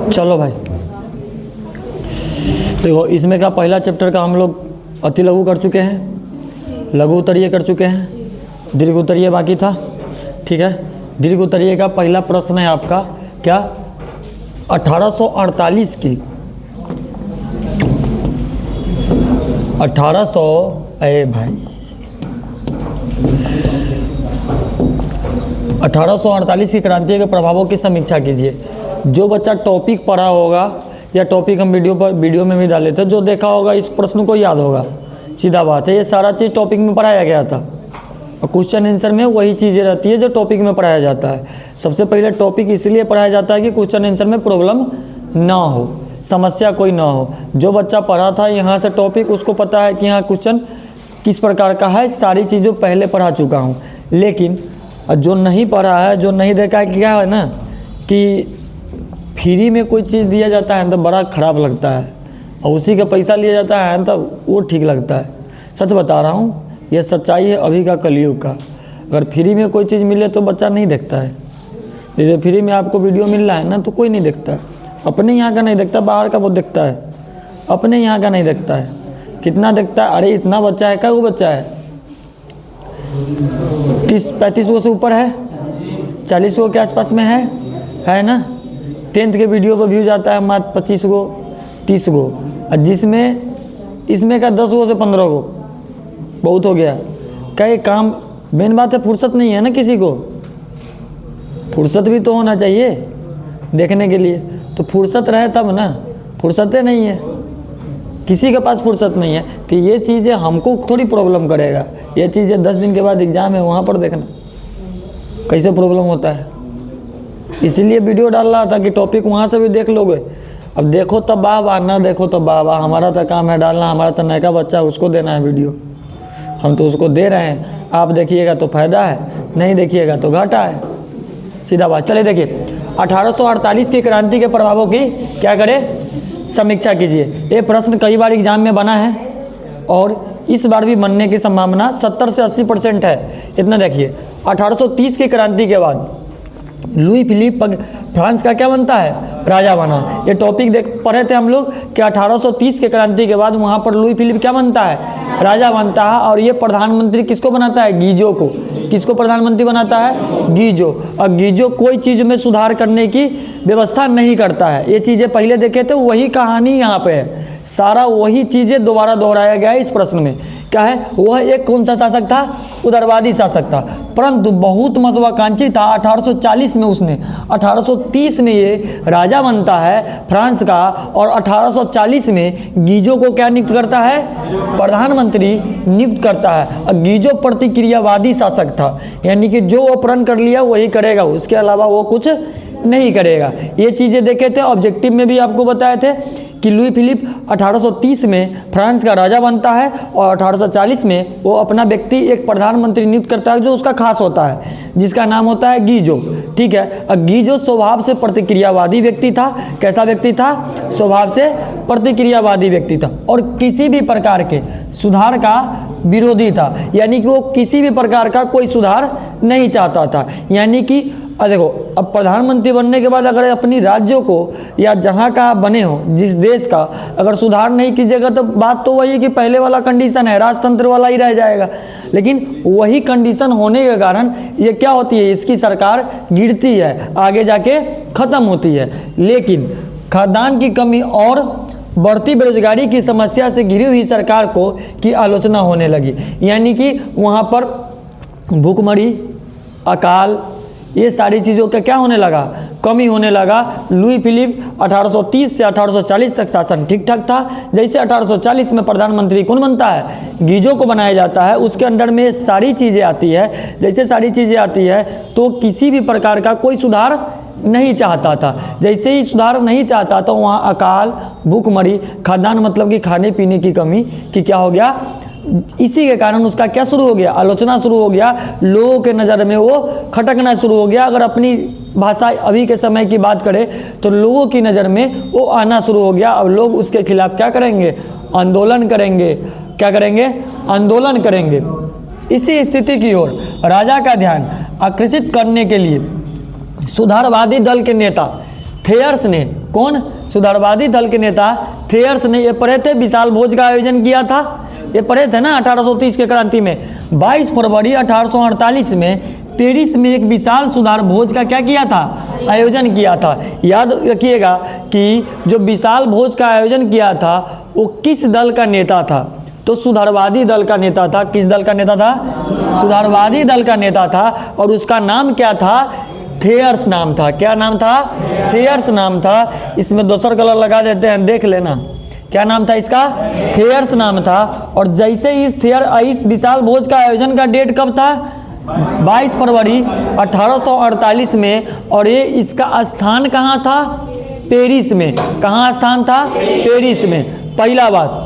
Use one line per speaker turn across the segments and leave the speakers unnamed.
चलो भाई, देखो इसमें का पहला चैप्टर का हम लोग अति लघु कर चुके हैं, लघु उत्तरीय कर चुके हैं, दीर्घ उत्तरीय बाकी था। ठीक है, दीर्घ उत्तरीय का पहला प्रश्न है आपका क्या, 1848 की 1800 अरे भाई 1848 की क्रांति के प्रभावों की समीक्षा कीजिए। जो बच्चा टॉपिक पढ़ा होगा या टॉपिक हम वीडियो में भी डाले थे, जो देखा होगा इस प्रश्न को याद होगा, सीधा बात है। ये सारा चीज़ टॉपिक में पढ़ाया गया था और क्वेश्चन आंसर में वही चीज़ें रहती है जो टॉपिक में पढ़ाया जाता है। सबसे पहले टॉपिक इसलिए पढ़ाया जाता है कि क्वेश्चन आंसर में प्रॉब्लम ना हो, समस्या कोई ना हो। जो बच्चा पढ़ा था यहाँ से टॉपिक, उसको पता है कि यहाँ क्वेश्चन किस प्रकार का है, सारी चीज़ों पहले पढ़ा चुका हूँ। लेकिन जो नहीं पढ़ा है, जो नहीं देखा है, क्या है ना कि फ्री में कोई चीज़ दिया जाता है तो बड़ा ख़राब लगता है, और उसी का पैसा लिया जाता है तो वो ठीक लगता है। सच बता रहा हूँ, ये सच्चाई है अभी का कलयुग का। अगर फ्री में कोई चीज़ मिले तो बच्चा नहीं देखता है। जैसे फ्री में आपको वीडियो मिल रहा है ना, तो कोई नहीं देखता है। अपने यहाँ का नहीं देखता, बाहर का वो देखता है, अपने यहाँ का नहीं देखता है। कितना देखता है, अरे इतना बच्चा है, क्या वो बच्चा है 30-35 गो से ऊपर है, 40 गो के आसपास में है ना। 10th के वीडियो पर व्यू जाता है मात्र 25 गो 30 गो, और जिसमें इसमें का 10 गो से 15 गो बहुत हो गया। क्या ये काम, मेन बात है फुर्सत नहीं है ना किसी को, फुर्सत भी तो होना चाहिए देखने के लिए। तो फुर्सत रहे तब ना, फुर्सतें नहीं है, किसी के पास फुर्सत नहीं है। तो ये चीज़ें हमको थोड़ी प्रॉब्लम करेगा। ये चीज़ें 10 दिन के बाद एग्ज़ाम है, वहाँ पर देखना कैसे प्रॉब्लम होता है। इसीलिए वीडियो डाल रहा था कि टॉपिक वहाँ से भी देख लोगे। अब देखो तब वाह, ना देखो तब वाह। हमारा तो काम है डालना, हमारा तो नया बच्चा है उसको देना है वीडियो, हम तो उसको दे रहे हैं। आप देखिएगा तो फ़ायदा है, नहीं देखिएगा तो घाटा है, सीधा बात। चलिए देखिए, 1848 की क्रांति के प्रभावों की क्या करें, समीक्षा कीजिए। ये प्रश्न कई बार एग्जाम में बना है और इस बार भी बनने की संभावना 70 से 80% है। इतना देखिए, 1830 की क्रांति के बाद लुई फिलिप फ्रांस का क्या बनता है, राजा बना। ये टॉपिक पढ़े थे हम लोग कि 1830 के क्रांति के बाद वहाँ पर लुई फिलिप क्या बनता है, राजा बनता है। और ये प्रधानमंत्री किसको बनाता है, गीजो को। किसको प्रधानमंत्री बनाता है, गीजो। और गीजो कोई चीज़ में सुधार करने की व्यवस्था नहीं करता है। ये चीज़ें पहले देखे थे, वही कहानी यहाँ पे है, सारा वही चीज़ें दोबारा दोहराया गया है इस प्रश्न में। क्या है, वह एक कौन सा शासक था, उदारवादी शासक था, परंतु बहुत महत्वाकांक्षी था। 1840 में उसने, 1830 में ये राजा बनता है फ्रांस का, और 1840 में गीजो को क्या नियुक्त करता है, प्रधानमंत्री नियुक्त करता है। और गीजो प्रतिक्रियावादी शासक था, यानी कि जो वो प्रण कर लिया वही करेगा, उसके अलावा वो कुछ नहीं करेगा। ये चीज़ें देखे थे, ऑब्जेक्टिव में भी आपको बताए थे कि लुई फिलिप 1830 में फ्रांस का राजा बनता है और 1840 में वो अपना व्यक्ति एक प्रधानमंत्री नियुक्त करता है जो उसका खास होता है, जिसका नाम होता है गीजो। ठीक है, गीजो स्वभाव से प्रतिक्रियावादी व्यक्ति था। कैसा व्यक्ति था, स्वभाव से प्रतिक्रियावादी व्यक्ति था, और किसी भी प्रकार के सुधार का विरोधी था, यानी कि वो किसी भी प्रकार का कोई सुधार नहीं चाहता था। यानी कि देखो, अब प्रधानमंत्री बनने के बाद अगर अपनी राज्यों को या जहाँ का आप बने हो, जिस देश का, अगर सुधार नहीं कीजिएगा तो बात तो वही है कि पहले वाला कंडीशन है, राजतंत्र वाला ही रह जाएगा। लेकिन वही कंडीशन होने के कारण ये क्या होती है, इसकी सरकार गिरती है, आगे जाके ख़त्म होती है। लेकिन खाद्यान्न की कमी और बढ़ती बेरोजगारी की समस्या से घिरी हुई सरकार को की आलोचना होने लगी। यानी कि वहाँ पर भूखमरी, अकाल, ये सारी चीज़ों का क्या होने लगा, कमी होने लगा। लुई फिलिप 1830 से 1840 तक शासन ठीक ठाक था। जैसे 1840 में प्रधानमंत्री कौन बनता है, गीजो को बनाया जाता है, उसके अंडर में सारी चीज़ें आती है। जैसे सारी चीज़ें आती है तो किसी भी प्रकार का कोई सुधार नहीं चाहता था। जैसे ही सुधार नहीं चाहता तो वहाँ अकाल, भूखमरी, खाद्यान्न मतलब कि खाने पीने की कमी की क्या हो गया, इसी के कारण उसका क्या शुरू हो गया, आलोचना शुरू हो गया। लोगों के नज़र में वो खटकना शुरू हो गया। अगर अपनी भाषा अभी के समय की बात करें तो लोगों की नज़र में वो आना शुरू हो गया। अब लोग उसके खिलाफ क्या करेंगे, आंदोलन करेंगे। क्या करेंगे, आंदोलन करेंगे। इसी स्थिति की ओर राजा का ध्यान आकर्षित करने के लिए सुधारवादी दल के नेता थेयर्स ने, कौन? सुधारवादी दल के नेता थेयर्स ने, ये पढ़े थे, विशाल भोज का आयोजन किया था, ये पढ़े थे ना 1830 के क्रांति में। 22 फरवरी 1848 में पेरिस में एक विशाल सुधार भोज का क्या किया था? आयोजन किया था। याद रखिएगा कि जो विशाल भोज का आयोजन किया था वो किस दल का नेता था? तो सुधारवादी दल का नेता था। किस दल का नेता था? सुधारवादी दल का नेता था। और उसका नाम क्या था? थेयर्स नाम था। क्या नाम था? थेयर्स नाम था। इसमें दूसरा कलर लगा देते हैं, देख लेना क्या नाम था इसका? थेयर्स नाम था। और जैसे इस विशाल भोज का आयोजन का डेट कब था? 22 फरवरी 1848 में। और ये इसका स्थान कहाँ था? पेरिस में। कहाँ स्थान था? पेरिस में। पहला बात,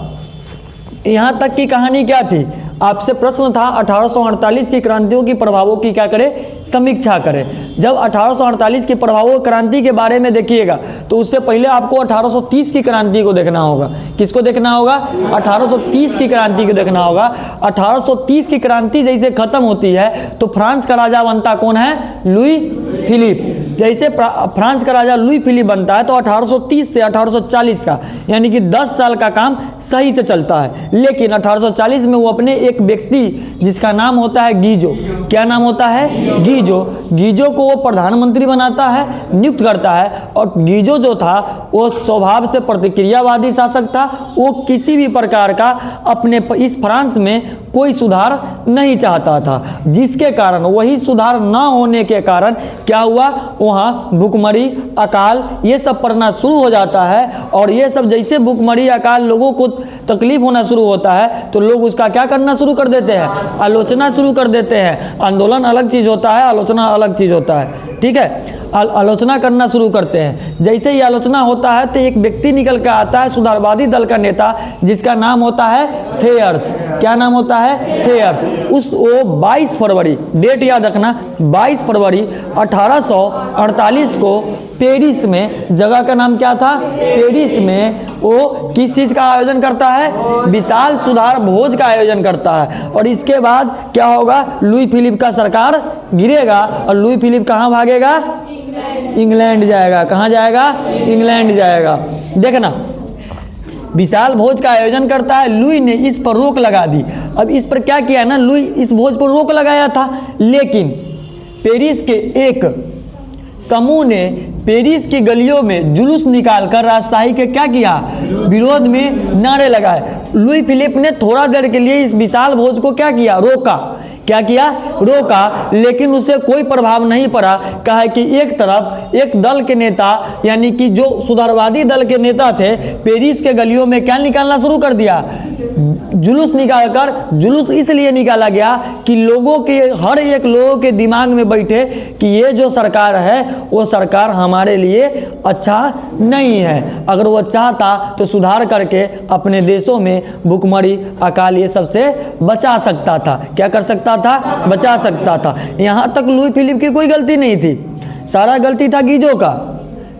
यहाँ तक की कहानी क्या थी? आपसे प्रश्न था 1848 की क्रांतियों की प्रभावों की क्या करें? समीक्षा करें। जब 1848 के प्रभावों क्रांति के बारे में देखिएगा तो उससे पहले आपको 1830 की क्रांति को देखना होगा। किसको देखना होगा? 1830 की क्रांति को देखना होगा। 1830 की क्रांति जैसे खत्म होती है तो फ्रांस का राजा बनता कौन है? Louis Philippe. जैसे फ्रांस का राजा लुई फिलिप बनता है तो 1830 से 1840 का यानी कि 10 साल का काम सही से चलता है। लेकिन 1840 में वो अपने एक व्यक्ति जिसका नाम होता है गीजो, क्या नाम होता है? गीजो को वो प्रधानमंत्री बनाता है, नियुक्त करता है। और गीजो जो था वो स्वभाव से प्रतिक्रियावादी शासक था। वो किसी भी प्रकार का अपने इस फ्रांस में कोई सुधार नहीं चाहता था, जिसके कारण वही सुधार न होने के कारण क्या हुआ? वहाँ भूखमरी, अकाल ये सब पड़ना शुरू हो जाता है। और ये सब जैसे भूखमरी, अकाल लोगों को तकलीफ होना शुरू होता है तो लोग उसका क्या करना शुरू कर देते हैं? आलोचना शुरू कर देते हैं। आंदोलन अलग चीज़ होता है, आलोचना अलग चीज़ होता है। ठीक है, आलोचना करना शुरू करते हैं। जैसे ही आलोचना होता है तो एक व्यक्ति निकल कर आता है, सुधारवादी दल का नेता, जिसका नाम होता है थेयर्स। क्या नाम होता है? थेयर्स। वो 22 फरवरी, डेट याद रखना, 22 फरवरी 1848 को पेरिस में, जगह का नाम क्या था? पेरिस में वो किस चीज़ का आयोजन करता है? विशाल सुधार भोज का आयोजन करता है। और इसके बाद क्या होगा? लुई फिलिप का सरकार गिरेगा और लुई फिलिप कहाँ भागेगा? इंग्लैंड जाएगा। कहाँ जाएगा? इंग्लैंड जाएगा। देखना, विशाल भोज का आयोजन करता है, लुई ने इस पर रोक लगा दी। अब इस पर क्या किया ना, लुई इस भोज पर रोक लगाया था, लेकिन पेरिस के एक समूह ने पेरिस की गलियों में जुलूस निकालकर राजशाही के क्या किया? विरोध में नारे लगाए। लुई फिलिप ने थोड़ा देर के लिए इस विशाल भोज को क्या किया? रोका। क्या किया? रोका। लेकिन उससे कोई प्रभाव नहीं पड़ा। कहा कि एक तरफ एक दल के नेता यानी कि जो सुधारवादी दल के नेता थे, पेरिस के गलियों में क्या निकालना शुरू कर दिया? जुलूस निकालकर। जुलूस इसलिए निकाला गया कि लोगों के, हर एक लोगों के दिमाग में बैठे कि ये जो सरकार है वो सरकार हमारे लिए अच्छा नहीं है। अगर वो चाहता तो सुधार करके अपने देशों में भूखमरी, अकाल ये सबसे बचा सकता था। क्या कर सकता था? बचा सकता था। यहाँ तक लुई फिलिप की कोई गलती नहीं थी, सारा गलती था गीजो का।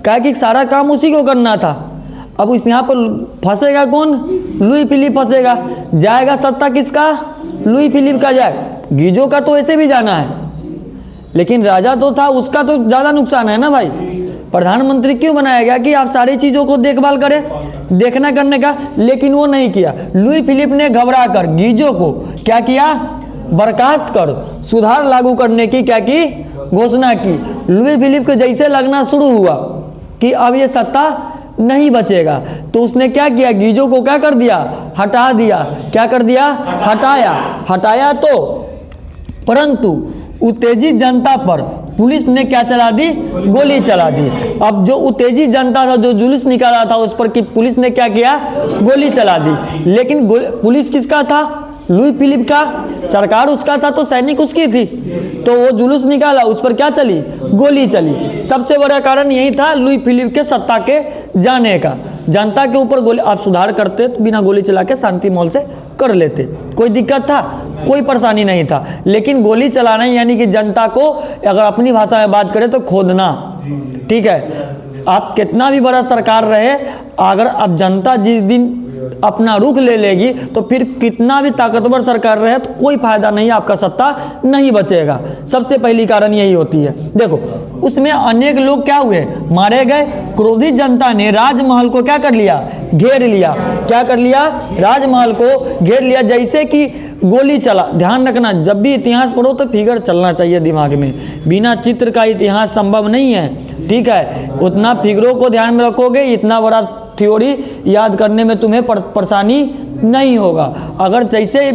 क्या कि सारा काम उसी को करना था। अब इस यहाँ पर फंसेगा कौन? लुई फिलिप फंसेगा। जाएगा सत्ता किसका? लुई फिलिप का जाए। गीजो का तो ऐसे भी जाना है, लेकिन राजा तो था, उसका तो ज़्यादा नुकसान है ना भाई। प्रधानमंत्री क्यों बनाया गया? कि आप सारी चीज़ों को देखभाल करें, देखना करने का, लेकिन वो नहीं किया। लुई फिलिप ने घबरा कर गीजो को क्या किया? बर्खास्त कर सुधार लागू करने की क्या की? घोषणा की। लुई फिलिप को जैसे लगना शुरू हुआ कि अब ये सत्ता नहीं बचेगा तो उसने क्या किया? गीजो को क्या कर दिया? हटा दिया। क्या कर दिया? हटाया तो, परंतु उत्तेजित जनता पर पुलिस ने क्या चला दी? गोली चला दी। अब जो उत्तेजित जनता था, जो जुलूस निकाला था, उस पर कि पुलिस ने क्या किया? गोली चला दी। लेकिन पुलिस किसका था? लुई फिलिप का। सरकार उसका था तो सैनिक उसकी थी। तो वो जुलूस निकाला, उस पर क्या चली? गोली चली। सबसे बड़ा कारण यही था लुई फिलिप के सत्ता के जाने का। जनता के ऊपर गोली, आप सुधार करते तो बिना गोली चला के शांति माहौल से कर लेते, कोई दिक्कत था? कोई परेशानी नहीं था। लेकिन गोली चलाना यानी कि जनता को, अगर अपनी भाषा में बात करें तो खोदना। ठीक है, आप कितना भी बड़ा सरकार रहे, अगर अब जनता जिस दिन अपना रुख ले लेगी तो फिर कितना भी ताकतवर सरकार रहे तो कोई फायदा नहीं, आपका सत्ता नहीं बचेगा। सबसे पहली कारण यही होती है। देखो उसमें अनेक लोग क्या हुए, मारे गए। क्रोधित जनता ने राजमहल को क्या कर लिया, घेर लिया। क्या कर लिया, राजमहल को घेर लिया। जैसे कि गोली चला। ध्यान रखना, जब भी इतिहास पढ़ो तो फिगर चलना चाहिए दिमाग में, बिना चित्र का इतिहास संभव नहीं है। ठीक है, उतना फिगरों को ध्यान में रखोगे, इतना बड़ा थ्योरी याद करने में तुम्हें परेशानी नहीं होगा। अगर जैसे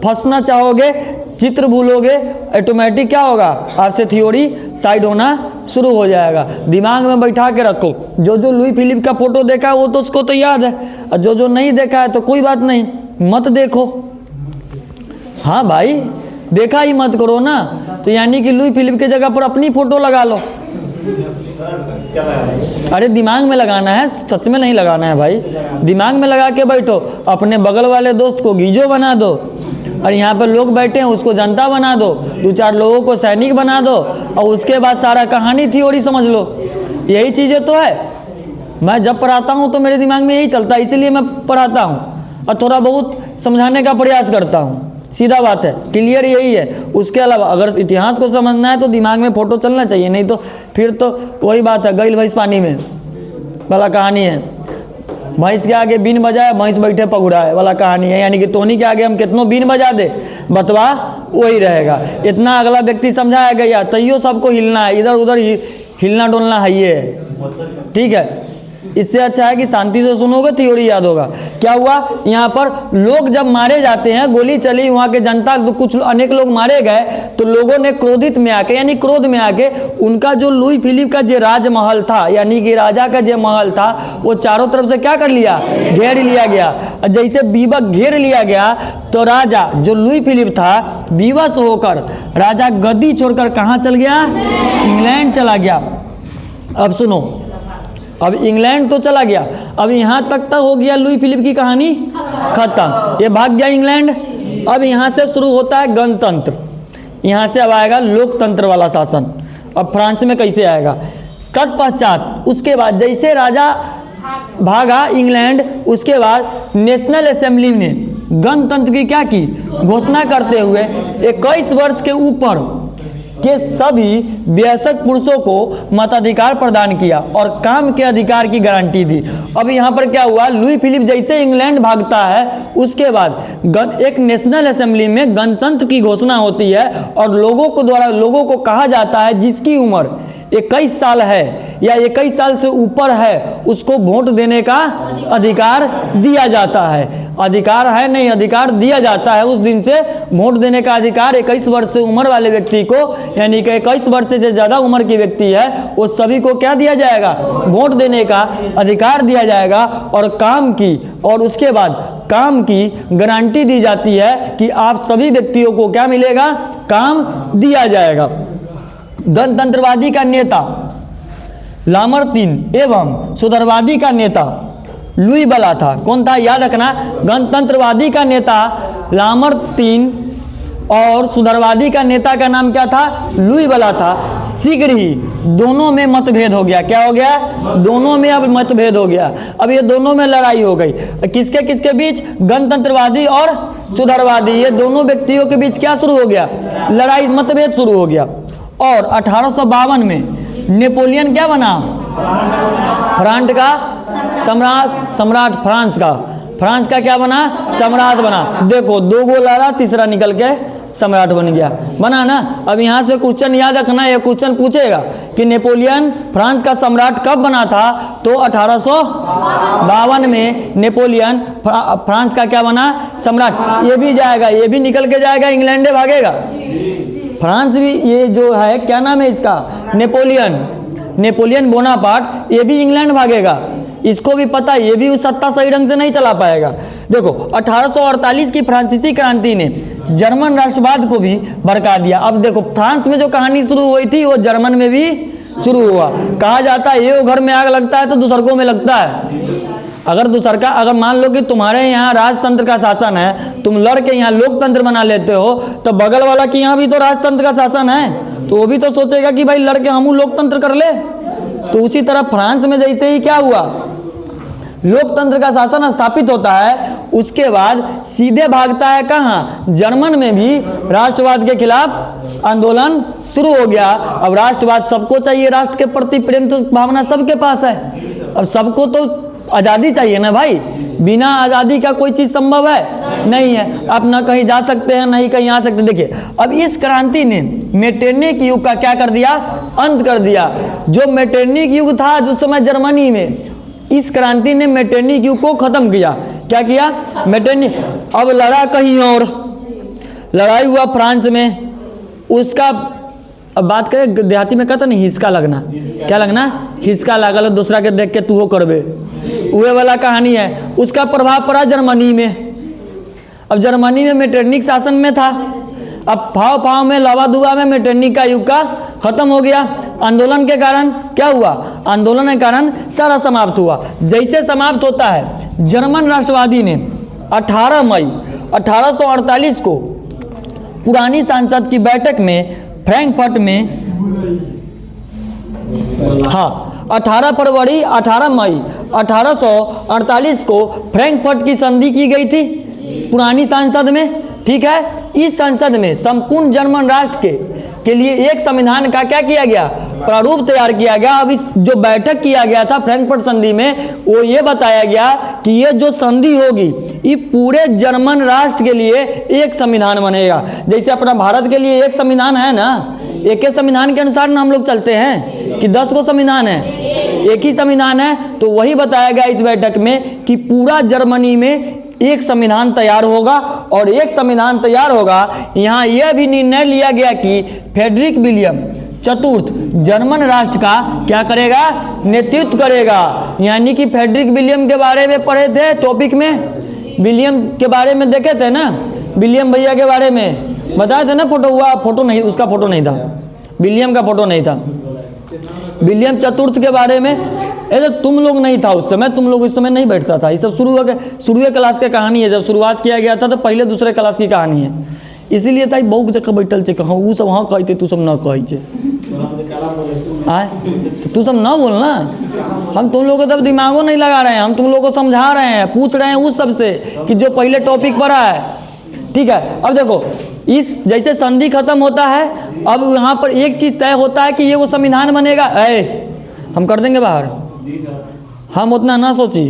फंसना चाहोगे, चित्र भूलोगे, ऑटोमेटिक क्या होगा, आपसे थ्योरी साइड होना शुरू हो जाएगा। दिमाग में बैठा के रखो। जो जो लुई फिलिप का फोटो देखा है वो तो उसको तो याद है, और जो जो नहीं देखा है तो कोई बात नहीं, मत देखो। हाँ भाई, देखा ही मत करो ना। तो यानी कि लुई फिलिप की जगह पर अपनी फोटो लगा लो। अरे दिमाग में लगाना है, सच में नहीं लगाना है भाई। दिमाग में लगा के बैठो। अपने बगल वाले दोस्त को गीजो बना दो, और यहाँ पर लोग बैठे हैं उसको जनता बना दो, 2-4 लोगों को सैनिक बना दो, और उसके बाद सारा कहानी थ्योरी समझ लो। यही चीज़ें तो है। मैं जब पढ़ाता हूँ तो मेरे दिमाग में यही चलता है, इसीलिए मैं पढ़ाता हूँ और थोड़ा बहुत समझाने का प्रयास करता हूँ। सीधा बात है, क्लियर यही है। उसके अलावा अगर इतिहास को समझना है तो दिमाग में फोटो चलना चाहिए, नहीं तो फिर तो वही बात है, गई भैंस पानी में वाला कहानी है। भैंस के आगे बीन बजाए, भैंस बैठे पगुड़ाए वाला कहानी है। यानी कि तोनी के आगे हम कितनों बीन बजा दे, बतवा वही रहेगा। इतना अगला व्यक्ति समझाया गया, तैयो सबको हिलना है, इधर उधर हिलना डोलना है ये। ठीक है, इससे अच्छा है कि शांति से सुनोगे, थ्योरी याद होगा। क्या हुआ, यहाँ पर लोग जब मारे जाते हैं, गोली चली, वहाँ के जनता तो कुछ अनेक लोग मारे गए, तो लोगों ने क्रोधित में आके, यानी क्रोध में आके, उनका जो लुई फिलिप का जो राजमहल था, यानी कि राजा का जो महल था, वो चारों तरफ से क्या कर लिया, घेर लिया गया। और जैसे बीबक घेर लिया गया तो राजा जो लुई फिलिप था, विवश होकर राजा गद्दी छोड़कर कहाँ चल गया, इंग्लैंड चला गया। अब सुनो, अब इंग्लैंड तो चला गया, अब यहाँ तक हो गया लुई फिलिप की कहानी खत्म। ये भाग गया इंग्लैंड। अब यहाँ से शुरू होता है गणतंत्र। यहाँ से अब आएगा लोकतंत्र वाला शासन। अब फ्रांस में कैसे आएगा, तत्पश्चात उसके बाद जैसे राजा भागा इंग्लैंड, उसके बाद नेशनल असेंबली ने गणतंत्र की क्या की घोषणा करते हुए 21 वर्ष के ऊपर के सभी वयस्क पुरुषों को मताधिकार प्रदान किया और काम के अधिकार की गारंटी दी। अब यहाँ पर क्या हुआ, लुई फिलिप जैसे इंग्लैंड भागता है, उसके बाद एक नेशनल असेंबली में गणतंत्र की घोषणा होती है और लोगों को द्वारा लोगों को कहा जाता है जिसकी उम्र 21 साल है या 21 साल से ऊपर है, उसको वोट देने का अधिकार दिया जाता है। अधिकार है नहीं, अधिकार दिया जाता है। उस दिन से वोट देने का अधिकार 21 वर्ष से उम्र वाले व्यक्ति को, यानी कि 21 वर्ष से जो ज़्यादा उम्र की व्यक्ति है, वो सभी को क्या दिया जाएगा, वोट देने का अधिकार दिया जाएगा। और काम की, और उसके बाद काम की गारंटी दी जाती है कि आप सभी व्यक्तियों को क्या मिलेगा, काम दिया जाएगा। गणतंत्रवादी का नेता लामर्तीन एवं सुधारवादी का नेता लुई बला था। कौन था, याद रखना, गणतंत्रवादी का नेता लामर्तीन और सुधारवादी का नेता का नाम क्या था, लुई बला था। शीघ्र ही दोनों में मतभेद हो गया। क्या हो गया, दोनों में अब मतभेद हो गया। अब ये दोनों में लड़ाई हो गई, किसके किसके बीच, गणतंत्रवादी और सुधारवादी, ये दोनों व्यक्तियों के बीच क्या शुरू हो गया, लड़ाई, मतभेद शुरू हो गया। और 1852 में नेपोलियन क्या बना, फ्रांस का सम्राट, फ्रांस का क्या बना, सम्राट बना। देखो, 2 गो लड़ा, तीसरा निकल के सम्राट बन गया, बना ना। अब यहाँ से क्वेश्चन याद रखना, ये क्वेश्चन पूछेगा कि नेपोलियन फ्रांस का सम्राट कब बना था, तो 1852 में नेपोलियन फ्रांस का क्या बना, सम्राट। ये भी जाएगा, ये भी निकल के जाएगा, इंग्लैंड भागेगा। फ्रांस भी, ये जो है क्या नाम है इसका, नेपोलियन बोनापार्ट, ये भी इंग्लैंड भागेगा। इसको भी पता, ये भी उस सत्ता सही ढंग से नहीं चला पाएगा। देखो, 1848 की फ्रांसीसी क्रांति ने जर्मन राष्ट्रवाद को भी भड़का दिया। अब देखो, फ्रांस में जो कहानी शुरू हुई थी वो जर्मन में भी शुरू हुआ। कहा जाता है ये घर में आग लगता है तो दूसरकों में लगता है। अगर मान लो कि तुम्हारे यहाँ राजतंत्र का शासन है, तुम लड़ के यहाँ लोकतंत्र बना लेते हो, तो बगल वाला के यहाँ भी तो राजतंत्र का शासन है, तो वो भी तो सोचेगा कि भाई लड़ के हम लोकतंत्र कर ले। तो उसी तरह फ्रांस में जैसे ही क्या हुआ, लोकतंत्र का शासन स्थापित होता है, उसके बाद सीधे भागता है कहाँ, जर्मन में भी राष्ट्रवाद के खिलाफ आंदोलन शुरू हो गया। अब राष्ट्रवाद सबको चाहिए, राष्ट्र के प्रति प्रेम तो भावना सबके पास है, अब सबको तो आज़ादी चाहिए ना भाई, बिना आज़ादी का कोई चीज़ संभव है नहीं है। आप ना कहीं जा सकते हैं, नहीं कहीं आ सकते। देखिए अब इस क्रांति ने मेटरनिक युग का क्या कर दिया, अंत कर दिया। जो मेटरनिक युग था जिस समय जर्मनी में, इस क्रांति ने मेटरनिक युग को खत्म किया। क्या किया, मेटरनिक। अब लड़ा कहीं और, लड़ाई हुआ फ्रांस में, उसका अब बात करें देहाती में कहता नहीं हिसका लगना, क्या लगना, हिसका लागल दूसरा के देख के तू हो करबे, उहे वाला कहानी है। उसका प्रभाव पड़ा जर्मनी में। अब जर्मनी में मेटरनिक शासन में था, अब फाव फाव में लवा दुआ में मेटरनिक का युग का खत्म हो गया। आंदोलन के कारण क्या हुआ, आंदोलन के कारण सारा समाप्त हुआ। जैसे समाप्त होता है, जर्मन राष्ट्रवादी ने 18 मई 1848 को पुरानी संसद की बैठक में फ्रैंकफर्ट में, हाँ 18 मई 1848 को फ्रैंकफर्ट की संधि की गई थी पुरानी संसद में। ठीक है, इस संसद में संपूर्ण जर्मन राष्ट्र के लिए एक संविधान का क्या किया गया, प्रारूप तैयार किया गया। अब इस जो बैठक किया गया था फ्रैंकफर्ट संधि में, वो ये बताया गया कि ये जो संधि होगी ये पूरे जर्मन राष्ट्र के लिए एक संविधान बनेगा। जैसे अपना भारत के लिए एक संविधान है ना, एक ही संविधान के अनुसार ना हम लोग चलते हैं कि 10 को संविधान है, एक ही संविधान है। तो वही बताया गया इस बैठक में कि पूरा जर्मनी में एक संविधान तैयार होगा, और एक संविधान तैयार होगा। यहाँ यह भी निर्णय लिया गया कि फ्रेडरिक विलियम चतुर्थ जर्मन राष्ट्र का क्या करेगा, नेतृत्व करेगा। यानी कि फ्रेडरिक विलियम के बारे में पढ़े थे टॉपिक में, विलियम के बारे में देखे थे ना, विलियम भैया के बारे में बताए थे ना, फोटो नहीं, उसका फोटो नहीं था, विलियम का फोटो नहीं था। विलियम चतुर्थ के बारे में ऐसे तुम लोग नहीं था उस समय, तुम लोग इस समय नहीं बैठता था। ये सब शुरू क्लास की कहानी है, जब शुरुआत किया गया था तो पहले दूसरे क्लास की कहानी है, इसीलिए था बहुत जगह बैठल थे, कहाँ वो सब हाँ कहते तू सब ना कहे आए, तू सब ना बोलना। हम तुम लोग को तब दिमागों नहीं लगा रहे हैं, हम तुम लोग को समझा रहे हैं, पूछ रहे हैं उस सब से कि जो पहले टॉपिक पढ़ा है। ठीक है, अब देखो इस जैसे संधि खत्म होता है, अब यहाँ पर एक चीज तय होता है कि ये वो संविधान बनेगा। हम कर देंगे बाहर, हम उतना ना सोची,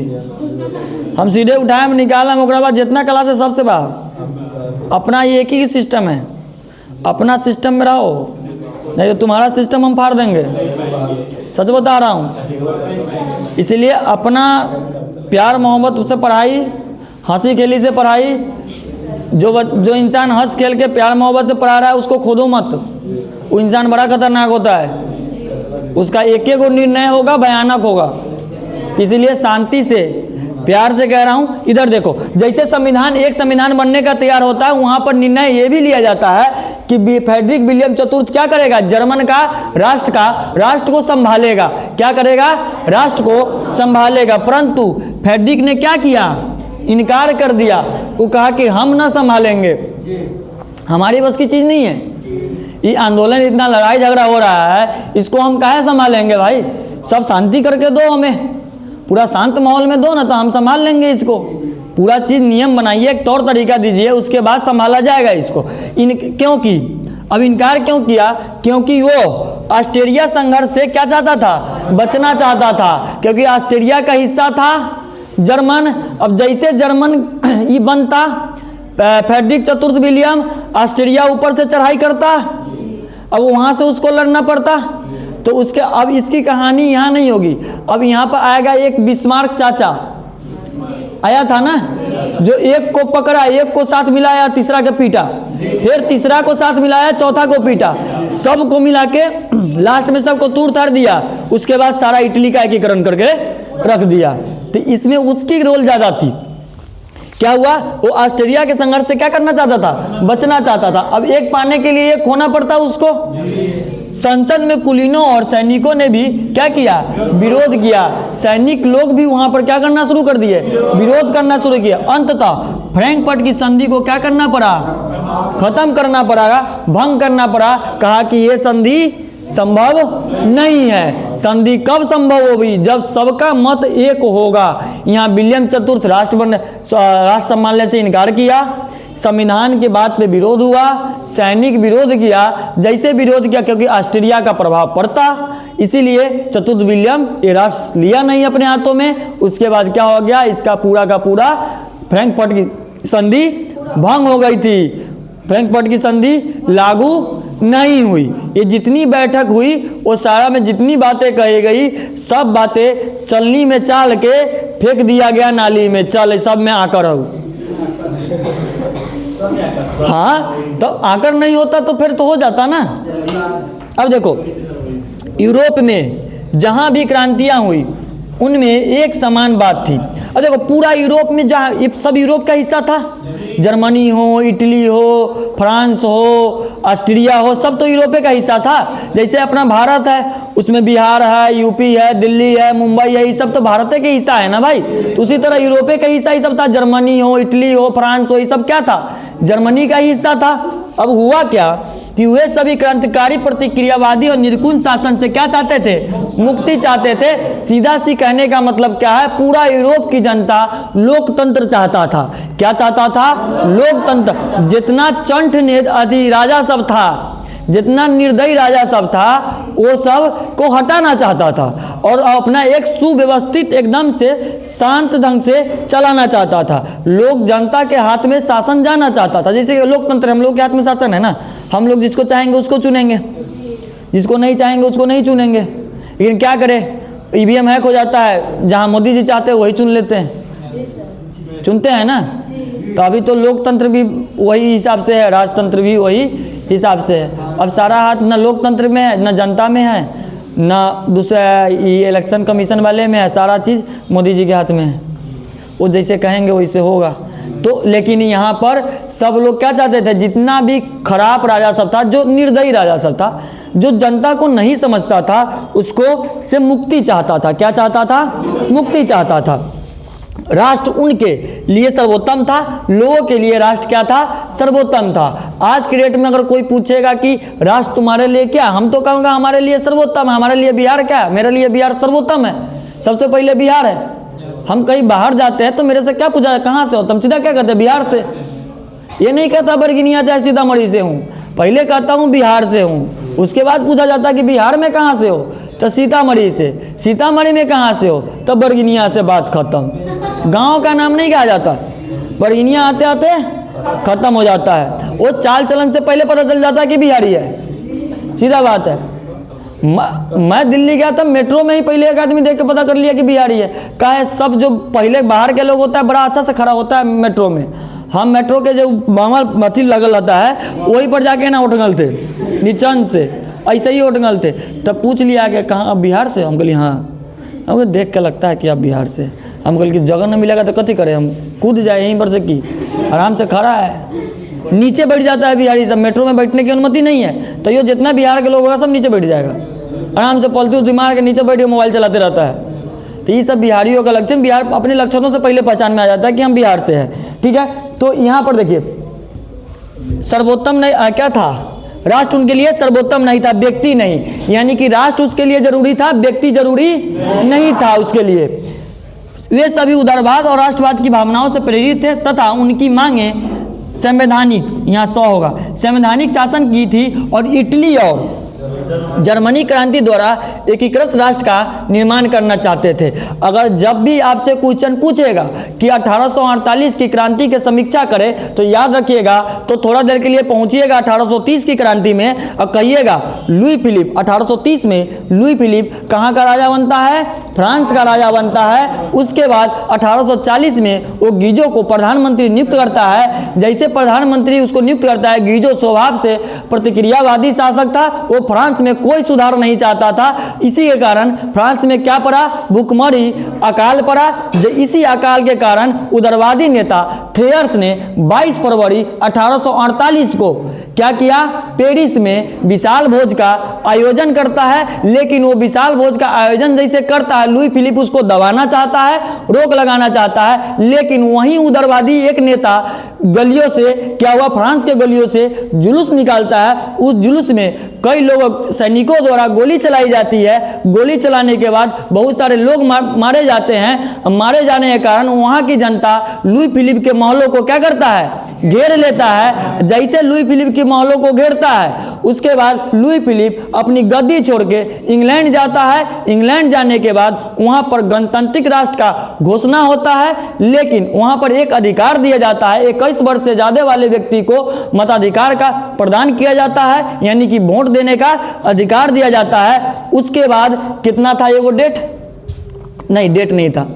हम सीधे उठाए निकाला, ओकरा बाद जितना क्लास है सबसे बाहर। अपना ये एक ही सिस्टम है, अपना सिस्टम में रहो, नहीं तो तुम्हारा सिस्टम हम फाड़ देंगे, सच बता रहा हूँ। इसलिए अपना प्यार मोहब्बत से पढ़ाई, हंसी खेली से पढ़ाई। जो इंसान हंस खेल के प्यार मोहब्बत से पढ़ा रहा है उसको खोदो मत, वो इंसान बड़ा खतरनाक होता है, उसका एक एक निर्णय होगा भयानक होगा। इसीलिए शांति से प्यार से कह रहा हूँ, इधर देखो, जैसे संविधान एक संविधान बनने का तैयार होता है, वहाँ पर निर्णय ये भी लिया जाता है कि फ्रेडरिक विलियम चतुर्थ क्या करेगा, जर्मन का राष्ट्र को संभालेगा। क्या करेगा, राष्ट्र को संभालेगा। परंतु फ्रेडरिक ने क्या किया, इनकार कर दिया। वो कहा कि हम ना संभालेंगे, हमारी बस की चीज़ नहीं है, ये आंदोलन इतना लड़ाई झगड़ा हो रहा है, इसको हम काहे संभालेंगे भाई, सब शांति करके दो, हमें पूरा शांत माहौल में दो ना, तो हम संभाल लेंगे इसको। पूरा चीज़ नियम बनाइए, एक तौर तरीका दीजिए, उसके बाद संभाला जाएगा इसको। क्योंकि अब इनकार क्यों किया, क्योंकि वो ऑस्ट्रेलिया संघर्ष से क्या चाहता था, बचना चाहता था, क्योंकि ऑस्ट्रेलिया का हिस्सा था जर्मन। अब जैसे जर्मन ये बनता, फ्रेडरिक चतुर्थ विलियम ऑस्ट्रेलिया ऊपर से चढ़ाई करता, अब वहाँ से उसको लड़ना पड़ता, तो उसके अब इसकी कहानी यहाँ नहीं होगी। अब यहाँ पर आएगा एक बिस्मार्क चाचा आया था ना, जो एक को पकड़ा, एक को साथ मिलाया, तीसरा के पीटा, फिर तीसरा को साथ मिलाया, चौथा को पीटा, सबको मिला के लास्ट में सबको तोड़ ताड़ दिया। उसके बाद सारा इटली का एकीकरण करके रख दिया। तो इसमें उसकी रोल ज़्यादा थी। क्या हुआ, वो ऑस्ट्रेलिया के संघर्ष से क्या करना चाहता था, बचना चाहता था। अब एक पाने के लिए एक खोना पड़ता उसको। संसद में कुलीनों और सैनिकों ने भी क्या किया, विरोध किया। सैनिक लोग भी वहां पर क्या करना शुरू कर दिए, विरोध करना शुरू किया। अंततः फ्रैंकफर्ट की संधि को क्या करना पड़ा, खत्म करना पड़ा, भंग करना पड़ा। कहा कि ये संधि संभव नहीं है। संधि कब संभव होगी? जब सबका मत एक होगा। यहाँ विलियम चतुर्थ राष्ट्र संभालने से इनकार किया, संविधान के बात पे विरोध हुआ, सैनिक विरोध किया। जैसे विरोध किया, क्योंकि ऑस्ट्रिया का प्रभाव पड़ता, इसीलिए चतुर्थ विलियम ये राष्ट्र लिया नहीं अपने हाथों में। उसके बाद क्या हो गया? इसका पूरा का पूरा फ्रैंकफर्ट की संधि भंग हो गई थी। फ्रैंकफर्ट की संधि लागू नहीं हुई। ये जितनी बैठक हुई वो सारा में जितनी बातें कही गई, सब बातें चलनी में चाल के फेंक दिया गया नाली में। चल सब में आकर हो। हाँ, तो आकर नहीं होता तो फिर तो हो जाता ना। अब देखो, यूरोप में जहां भी क्रांतियां हुई उनमें एक समान बात थी। अब देखो, पूरा यूरोप में जहाँ सब यूरोप का हिस्सा था, जर्मनी हो, इटली हो, फ्रांस हो, ऑस्ट्रिया हो, सब तो यूरोप का हिस्सा था। जैसे अपना भारत है, उसमें बिहार है, यूपी है, दिल्ली है, मुंबई है, ये सब तो भारत के हिस्सा है ना भाई। तो उसी तरह यूरोप का हिस्सा ही सब था। जर्मनी हो, इटली हो, फ्रांस हो, ये सब क्या था? जर्मनी का हिस्सा था। अब हुआ क्या कि वे सभी क्रांतिकारी प्रतिक्रियावादी और निरकुश शासन से क्या चाहते थे? मुक्ति चाहते थे। सीधा सी कहने का मतलब क्या है? पूरा यूरोप की जनता लोकतंत्र चाहता था। क्या चाहता था? लोकतंत्र। जितना चंठ ने राजा सब था, जितना निर्दयी राजा सब था, वो सब को हटाना चाहता था और अपना एक सुव्यवस्थित एकदम से शांत ढंग से चलाना चाहता था। लोग जनता के हाथ में शासन जाना चाहता था। जैसे लोकतंत्र, हम लोग के हाथ में शासन है ना, हम लोग जिसको चाहेंगे उसको चुनेंगे, जिसको नहीं चाहेंगे उसको नहीं चुनेंगे। लेकिन क्या करें, ईवीएम हैक हो जाता है, जहाँ मोदी जी चाहते हैं वही चुन लेते हैं, चुनते हैं ना। तो अभी तो लोकतंत्र भी वही हिसाब से है, राजतंत्र भी वही हिसाब से है। अब सारा हाथ न लोकतंत्र में है, न जनता में है, न दूसरा ये इलेक्शन कमीशन वाले में है। सारा चीज़ मोदी जी के हाथ में है, वो जैसे कहेंगे वैसे होगा। तो लेकिन यहाँ पर सब लोग क्या चाहते थे? जितना भी खराब राजा सब था, जो निर्दयी राजा सब था, जो जनता को नहीं समझता था, उसको से मुक्ति चाहता था। क्या चाहता था? मुक्ति चाहता था। राष्ट्र उनके लिए सर्वोत्तम था, लोगों के लिए राष्ट्र क्या था? सर्वोत्तम था। आज के डेट में अगर कोई पूछेगा कि राष्ट्र तुम्हारे लिए क्या, हम तो कहूँगा हमारे लिए सर्वोत्तम है। हमारे लिए बिहार क्या है? मेरे लिए बिहार सर्वोत्तम है। सबसे पहले बिहार है। हम कहीं बाहर जाते हैं तो मेरे से क्या पूछा, कहाँ से हो? तुम सीधा क्या कहते हैं? बिहार से। ये नहीं कहता बरगिनिया चाहे सीतामढ़ी से हूँ, पहले कहता हूँ बिहार से हूँ। उसके बाद पूछा जाता है कि बिहार में कहाँ से हो, तो सीतामढ़ी से। सीतामढ़ी में कहाँ से हो, तब बरगिनिया से बात खत्म। गांव का नाम नहीं कहा जाता, बरगिनिया आते आते खत्म हो जाता है। वो चाल चलन से पहले पता चल जाता है कि बिहारी है, सीधा बात है। मैं दिल्ली गया था, मेट्रो में ही पहले एक आदमी देख के पता कर लिया कि बिहारी है। कहा है सब जो पहले बाहर के लोग होता है बड़ा अच्छा से खड़ा होता है मेट्रो में। हम मेट्रो के जो बामल मथी लगल रहता है वहीं पर जाके ना उठगल थे, नीचन से ऐसे ही उठगल थे। तब पूछ लिया कि कहाँ, आप बिहार से? हम कहली हाँ। हमको देख के लगता है कि आप बिहार से। हम कहली कि जगह न मिलेगा तो कथी करें, हम कूद जाए यहीं पर से की। आराम से खड़ा है, नीचे बैठ जाता है बिहारी सब। मेट्रो में बैठने की अनुमति नहीं है, तो ये जितना बिहार के लोग होगा सब नीचे बैठ जाएगा आराम से। पलती उलती मार के नीचे बैठ के मोबाइल चलाते रहता है। तो ये सब बिहारियों का लक्षण, बिहार अपने लक्षणों से पहले पहचान में आ जाता है कि हम बिहार से हैं। ठीक है, तो यहाँ पर देखिए, सर्वोत्तम नहीं क्या था? राष्ट्र उनके लिए सर्वोत्तम नहीं था, व्यक्ति नहीं। यानी कि राष्ट्र उसके लिए जरूरी था, व्यक्ति जरूरी नहीं था उसके लिए। वे सभी उदारवाद और राष्ट्रवाद की भावनाओं से प्रेरित थे तथा उनकी मांगे संवैधानिक, यहाँ 100 होगा, संवैधानिक शासन की थी और इटली और जर्मनी क्रांति द्वारा एकीकृत राष्ट्र का निर्माण करना चाहते थे। अगर जब भी आपसे क्वेश्चन पूछेगा कि 1848 की क्रांति की समीक्षा करें तो याद रखिएगा, तो थोड़ा देर के लिए पहुंचिएगा 1830 की क्रांति में और कहिएगा लुई फिलिप। 1830 में लुई फिलिप कहाँ का राजा बनता है? फ्रांस का राजा बनता है। उसके बाद 1840 में वो गीजो को प्रधानमंत्री नियुक्त करता है। जैसे प्रधानमंत्री उसको नियुक्त करता है, गीजो स्वभाव से प्रतिक्रियावादी शासक था, वो फ्रांस में कोई सुधार नहीं चाहता था। इसी के कारण फ्रांस में क्या पड़ा? भूखमरी, अकाल पड़ा। इसी अकाल के कारण उदारवादी नेता थेयर्स ने 22 फरवरी 1848 को क्या किया? पेरिस में विशाल भोज का आयोजन करता है। लेकिन वो विशाल भोज का आयोजन जैसे करता है, लुई फिलिप उसको दबाना चाहता है, रोक लगाना चाहता है। लेकिन वहीं उदारवादी एक नेता गलियों से क्या हुआ, फ्रांस के गलियों से जुलूस निकालता है। उस जुलूस में कई लोग सैनिकों द्वारा गोली चलाई जाती है। गोली चलाने के बाद बहुत सारे लोग मारे जाते हैं। मारे जाने के कारण वहाँ की जनता लुई फिलिप के महलों को क्या करता है, घेर लेता है। जैसे लुई फिलिप के महलों को घेरता है, उसके बाद लुई फिलिप अपनी गद्दी छोड़ के इंग्लैंड जाता है। इंग्लैंड जाने के बाद वहाँ पर गणतांत्रिक राष्ट्र का घोषणा होता है, लेकिन वहाँ पर एक अधिकार दिया जाता है, 21 वर्ष से ज़्यादा वाले व्यक्ति को मताधिकार का प्रदान किया जाता है, यानी कि वोट देने का अधिकार दिया जाता है। उसके बाद कितना था ये वो डेट, नहीं डेट नहीं था,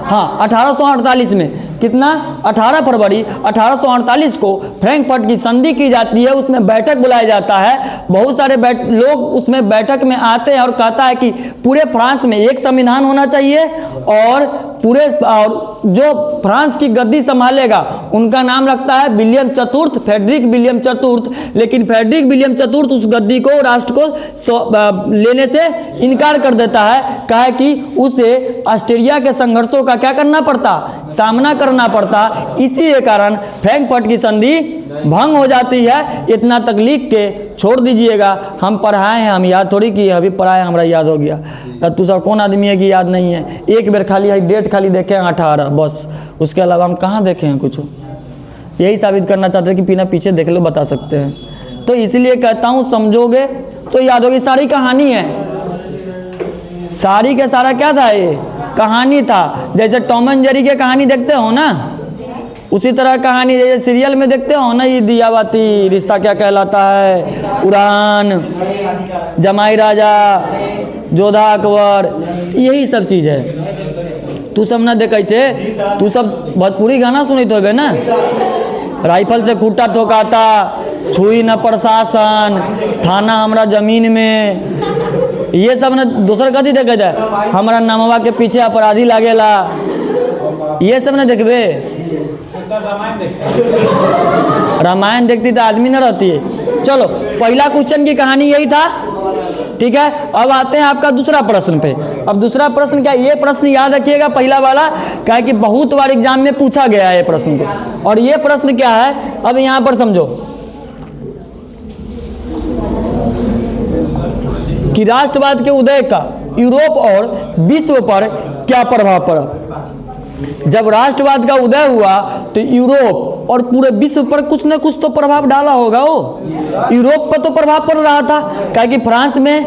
हाँ 1848 में कितना, 18 फरवरी 1848 को फ्रैंकफर्ट की संधि की जाती है। उसमें बैठक बुलाया जाता है। बहुत सारे लोग उसमें बैठक में आते हैं और कहता है कि पूरे फ्रांस में एक संविधान होना चाहिए और जो फ्रांस की गद्दी संभालेगा उनका नाम रखता है विलियम चतुर्थ, फ्रेडरिक विलियम चतुर्थ। लेकिन फ्रेडरिक विलियम चतुर्थ उस गद्दी को, राष्ट्र को लेने से इनकार कर देता है, कहा कि उसे ऑस्ट्रिया के संघर्षों का क्या करना पड़ता, सामना करना पड़ता। इसी के कारण फ्रैंकफर्ट की संधि भंग हो जाती है। इतना तक लिख के छोड़ दीजिएगा, हम पढ़ाए हैं, हम याद थोड़ी किए, अभी पढ़ाए हमारा याद हो गया। तू सब कौन आदमी है कि याद नहीं है, एक बार खाली है डेट खाली देखे हैं 18, बस उसके अलावा हम कहाँ देखे हैं कुछ। यही साबित करना चाहते हैं कि बिना पीछे देख लो बता सकते हैं। तो इसलिए कहता हूँ समझोगे तो याद होगी। सारी कहानी है, सारी के सारा क्या था, ये कहानी था। जैसे टॉम एंड जेरी के कहानी देखते हो ना, उसी तरह कहानी जैसे सीरियल में देखते हो ना, ये दिया बाती, रिश्ता क्या कहलाता है, उड़ान, जमाई राजा, जोधा अकबर, यही सब चीज़ है। तू सब ना देखे थे, तू सब भोजपुरी गाना सुनित होबे ना, राइफल से खूटा ठोकाता, छुई न प्रशासन, थाना हमरा जमीन में, ये सब ना दूसर कथी देखे जाए, हमारा नामवा के पीछे अपराधी लागेला, ये सब ना देखबे। रामायण देखती तो आदमी न रहती है। चलो पहला क्वेश्चन की कहानी यही था, ठीक है। अब आते हैं आपका दूसरा प्रश्न पे। अब दूसरा प्रश्न क्या, ये प्रश्न याद रखिएगा पहला वाला, क्या कि बहुत बार एग्जाम में पूछा गया है ये प्रश्न को। और ये प्रश्न क्या है, अब यहाँ पर समझो कि राष्ट्रवाद के उदय का यूरोप और विश्व पर क्या प्रभाव पड़ा। जब राष्ट्रवाद का उदय हुआ तो यूरोप और पूरे विश्व पर कुछ न कुछ तो प्रभाव डाला होगा। वो यूरोप पर तो प्रभाव पड़ रहा था, क्योंकि फ्रांस में,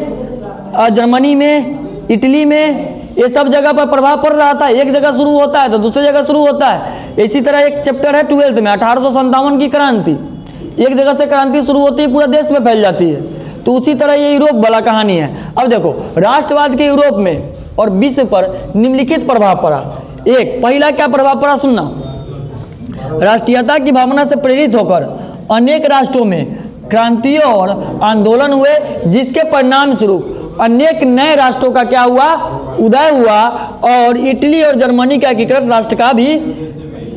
जर्मनी में, इटली में, ये सब जगह पर प्रभाव पड़ रहा था। एक जगह शुरू होता है तो दूसरी जगह शुरू होता है। इसी तरह एक चैप्टर है 12th में 1857 की क्रांति, एक जगह से क्रांति शुरू होती है पूरा देश में फैल जाती है। तो उसी तरह ये यूरोप वाला कहानी है। अब देखो राष्ट्रवाद के यूरोप में और विश्व पर निम्नलिखित प्रभाव पड़ा। एक पहला क्या प्रभाव पड़ा सुनना, राष्ट्रीयता की भावना से प्रेरित होकर अनेक राष्ट्रों में क्रांतियों और आंदोलन हुए, जिसके परिणाम स्वरूप अनेक नए राष्ट्रों का क्या हुआ, उदय हुआ। और इटली और जर्मनी का एकीकृत राष्ट्र का भी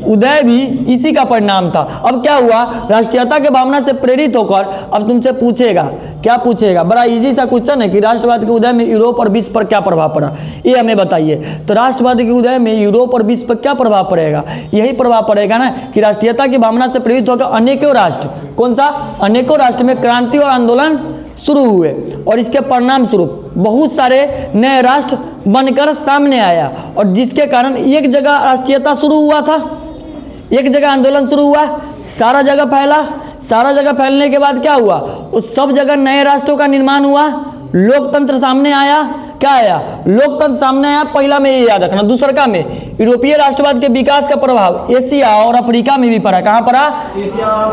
उदय भी इसी का परिणाम था। अब क्या हुआ, राष्ट्रीयता के भावना से प्रेरित होकर अब तुमसे पूछेगा, क्या पूछेगा, बड़ा इजी सा क्वेश्चन है कि राष्ट्रवाद के उदय में यूरोप और विश्व पर क्या प्रभाव पड़ा, ये हमें बताइए। तो राष्ट्रवाद के उदय में यूरोप और विश्व पर क्या प्रभाव पड़ेगा, यही प्रभाव पड़ेगा ना कि राष्ट्रीयता की भावना से प्रेरित होकर अनेकों राष्ट्र, कौन सा, अनेकों राष्ट्र में क्रांति और आंदोलन शुरू हुए और इसके परिणाम स्वरूप बहुत सारे नए राष्ट्र बनकर सामने आया। और जिसके कारण एक जगह राष्ट्रीयता शुरू हुआ था, एक जगह आंदोलन शुरू हुआ, सारा जगह फैला, सारा जगह फैलने के बाद क्या हुआ, उस सब जगह नए राष्ट्रों का निर्माण हुआ, लोकतंत्र सामने आया। क्या आया, लोकतंत्र सामने आया। पहला में ये याद रखना। दूसरा में यूरोपीय राष्ट्रवाद के विकास का प्रभाव एशिया और अफ्रीका में भी पड़ा। कहाँ पड़ा,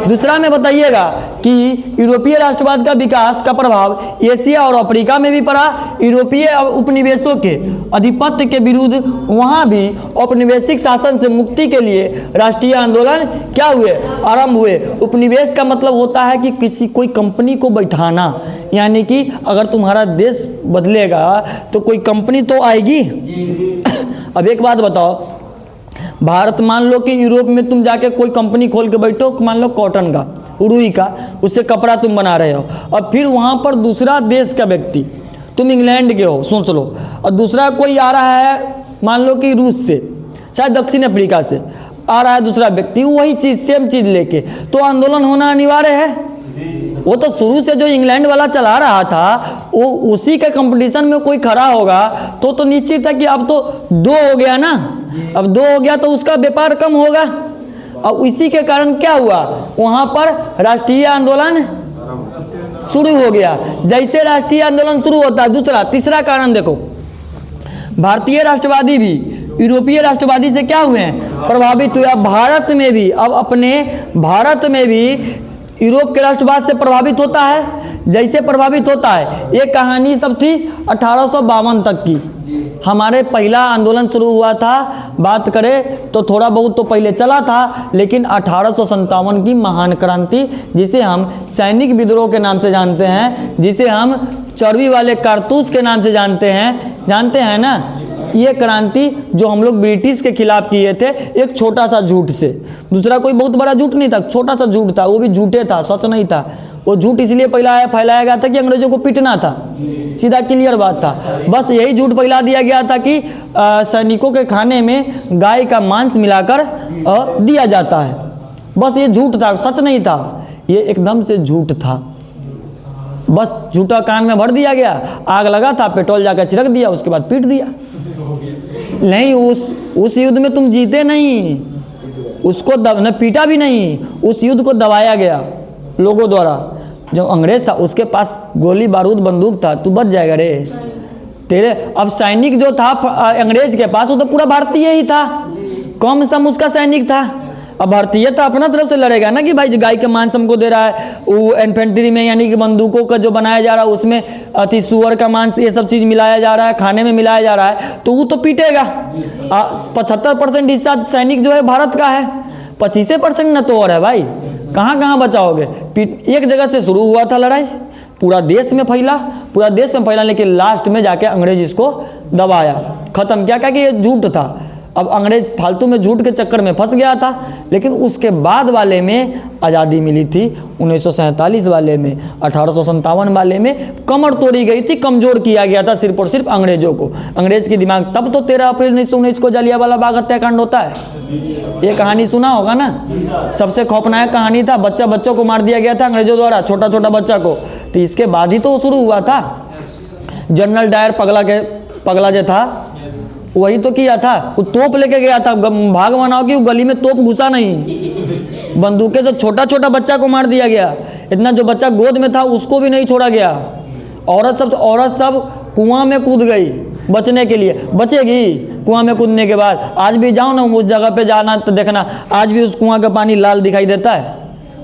दूसरा में बताइएगा कि यूरोपीय राष्ट्रवाद का विकास का प्रभाव एशिया और अफ्रीका में भी पड़ा। यूरोपीय उपनिवेशों के आधिपत्य के विरुद्ध वहाँ भी औपनिवेशिक शासन से मुक्ति के लिए राष्ट्रीय आंदोलन क्या हुए, आरंभ हुए। उपनिवेश का मतलब होता है कि कोई कंपनी को बैठाना, यानी कि अगर तुम्हारा देश बदलेगा तो कोई कंपनी तो आएगी। अब एक बात बताओ, भारत मान लो कि यूरोप में तुम जाके कोई कंपनी खोल के बैठो, मान लो कॉटन का, रुई का, उससे कपड़ा तुम बना रहे हो, और फिर वहाँ पर दूसरा देश का व्यक्ति, तुम इंग्लैंड के हो सोच लो, और दूसरा कोई आ रहा है मान लो कि रूस से, शायद दक्षिण अफ्रीका से, आ रहा है दूसरा व्यक्ति वही चीज़ सेम चीज़ लेके, तो आंदोलन होना अनिवार्य है। वो तो शुरू से जो इंग्लैंड वाला चला रहा था वो उसी के कंपटीशन में कोई खड़ा होगा तो निश्चित है कि अब तो 2 हो गया ना, अब 2 हो गया तो उसका व्यापार कम होगा। अब इसी के कारण क्या हुआ, वहाँ पर राष्ट्रीय आंदोलन शुरू हो गया। जैसे राष्ट्रीय आंदोलन शुरू होता है, तीसरा कारण देखो, भारतीय राष्ट्रवादी भी यूरोपीय राष्ट्रवादी से क्या हुए हैं, प्रभावित हुए। अब भारत में भी, अब अपने भारत में भी यूरोप के राष्ट्रवाद से प्रभावित होता है। जैसे प्रभावित होता है, ये कहानी सब थी 1852 तक की। हमारे पहला आंदोलन शुरू हुआ था, बात करें तो थोड़ा बहुत तो पहले चला था, लेकिन 1857 की महान क्रांति, जिसे हम सैनिक विद्रोह के नाम से जानते हैं, जिसे हम चर्बी वाले कारतूस के नाम से जानते हैं ना, ये क्रांति जो हम लोग ब्रिटिश के खिलाफ किए थे, एक छोटा सा झूठ से, दूसरा कोई बहुत बड़ा झूठ नहीं था, छोटा सा झूठ था, वो भी झूठे था, सच नहीं था। वो झूठ इसलिए फैलाया गया था कि अंग्रेजों को पीटना था, सीधा क्लियर बात था। बस यही झूठ फैला दिया गया था कि सैनिकों के खाने में गाय का मांस मिलाकर दिया जाता है। बस ये झूठ था, सच नहीं था, ये एकदम से झूठ था। बस झूठा कान में भर दिया गया, आग लगा था, पेट्रोल जाकर छिड़क दिया, उसके बाद पीट दिया। नहीं, उस युद्ध में तुम जीते नहीं, उसको न पीटा भी नहीं, उस युद्ध को दबाया गया लोगों द्वारा। जो अंग्रेज था उसके पास गोली बारूद बंदूक था, तू बच जाएगा रे तेरे। अब सैनिक जो था अंग्रेज के पास, वो तो पूरा भारतीय ही था, कम सम उसका सैनिक था। अब भारतीय तो अपना तरफ से लड़ेगा ना कि भाई गाय के मांस हमको दे रहा है, वो इन्फेंट्री में यानी कि बंदूकों का जो बनाया जा रहा है उसमें अति सुअर का मांस ये सब चीज़ मिलाया जा रहा है, खाने में मिलाया जा रहा है, तो वो तो पीटेगा। 75% हिस्सा सैनिक जो है भारत का है, 25% न तो और है भाई, कहाँ बचाओगे। एक जगह से शुरू हुआ था लड़ाई, पूरा देश में फैला, लेकिन लास्ट में जाके अंग्रेज इसको दबाया, ख़त्म क्या कि ये झूठ था। अब अंग्रेज फालतू में झूठ के चक्कर में फंस गया था। लेकिन उसके बाद वाले में आज़ादी मिली थी, 1947 वाले में, 1857 वाले में कमर तोड़ी गई थी, कमज़ोर किया गया था सिर्फ और सिर्फ अंग्रेजों को, अंग्रेज की दिमाग। तब तो 13 अप्रैल 1919 को जलियांवाला बाग हत्याकांड होता है, ये कहानी सुना होगा ना, सबसे खौफनाक कहानी था। बच्चों को मार दिया गया था अंग्रेजों द्वारा, छोटा बच्चा को। तो इसके बाद ही तो शुरू हुआ था। जनरल डायर पगला जो था वही तो किया था, वो तोप लेके गया था, भाग बनाओ कि वो गली में तोप घुसा नहीं, बंदूकें से छोटा बच्चा को मार दिया गया। इतना जो बच्चा गोद में था उसको भी नहीं छोड़ा गया। औरत सब कुआं में कूद गई बचने के लिए, बचेगी कुआं में कूदने के बाद। आज भी जाओ ना उस जगह पे, जाना तो देखना, आज भी उस कुआं का पानी लाल दिखाई देता है,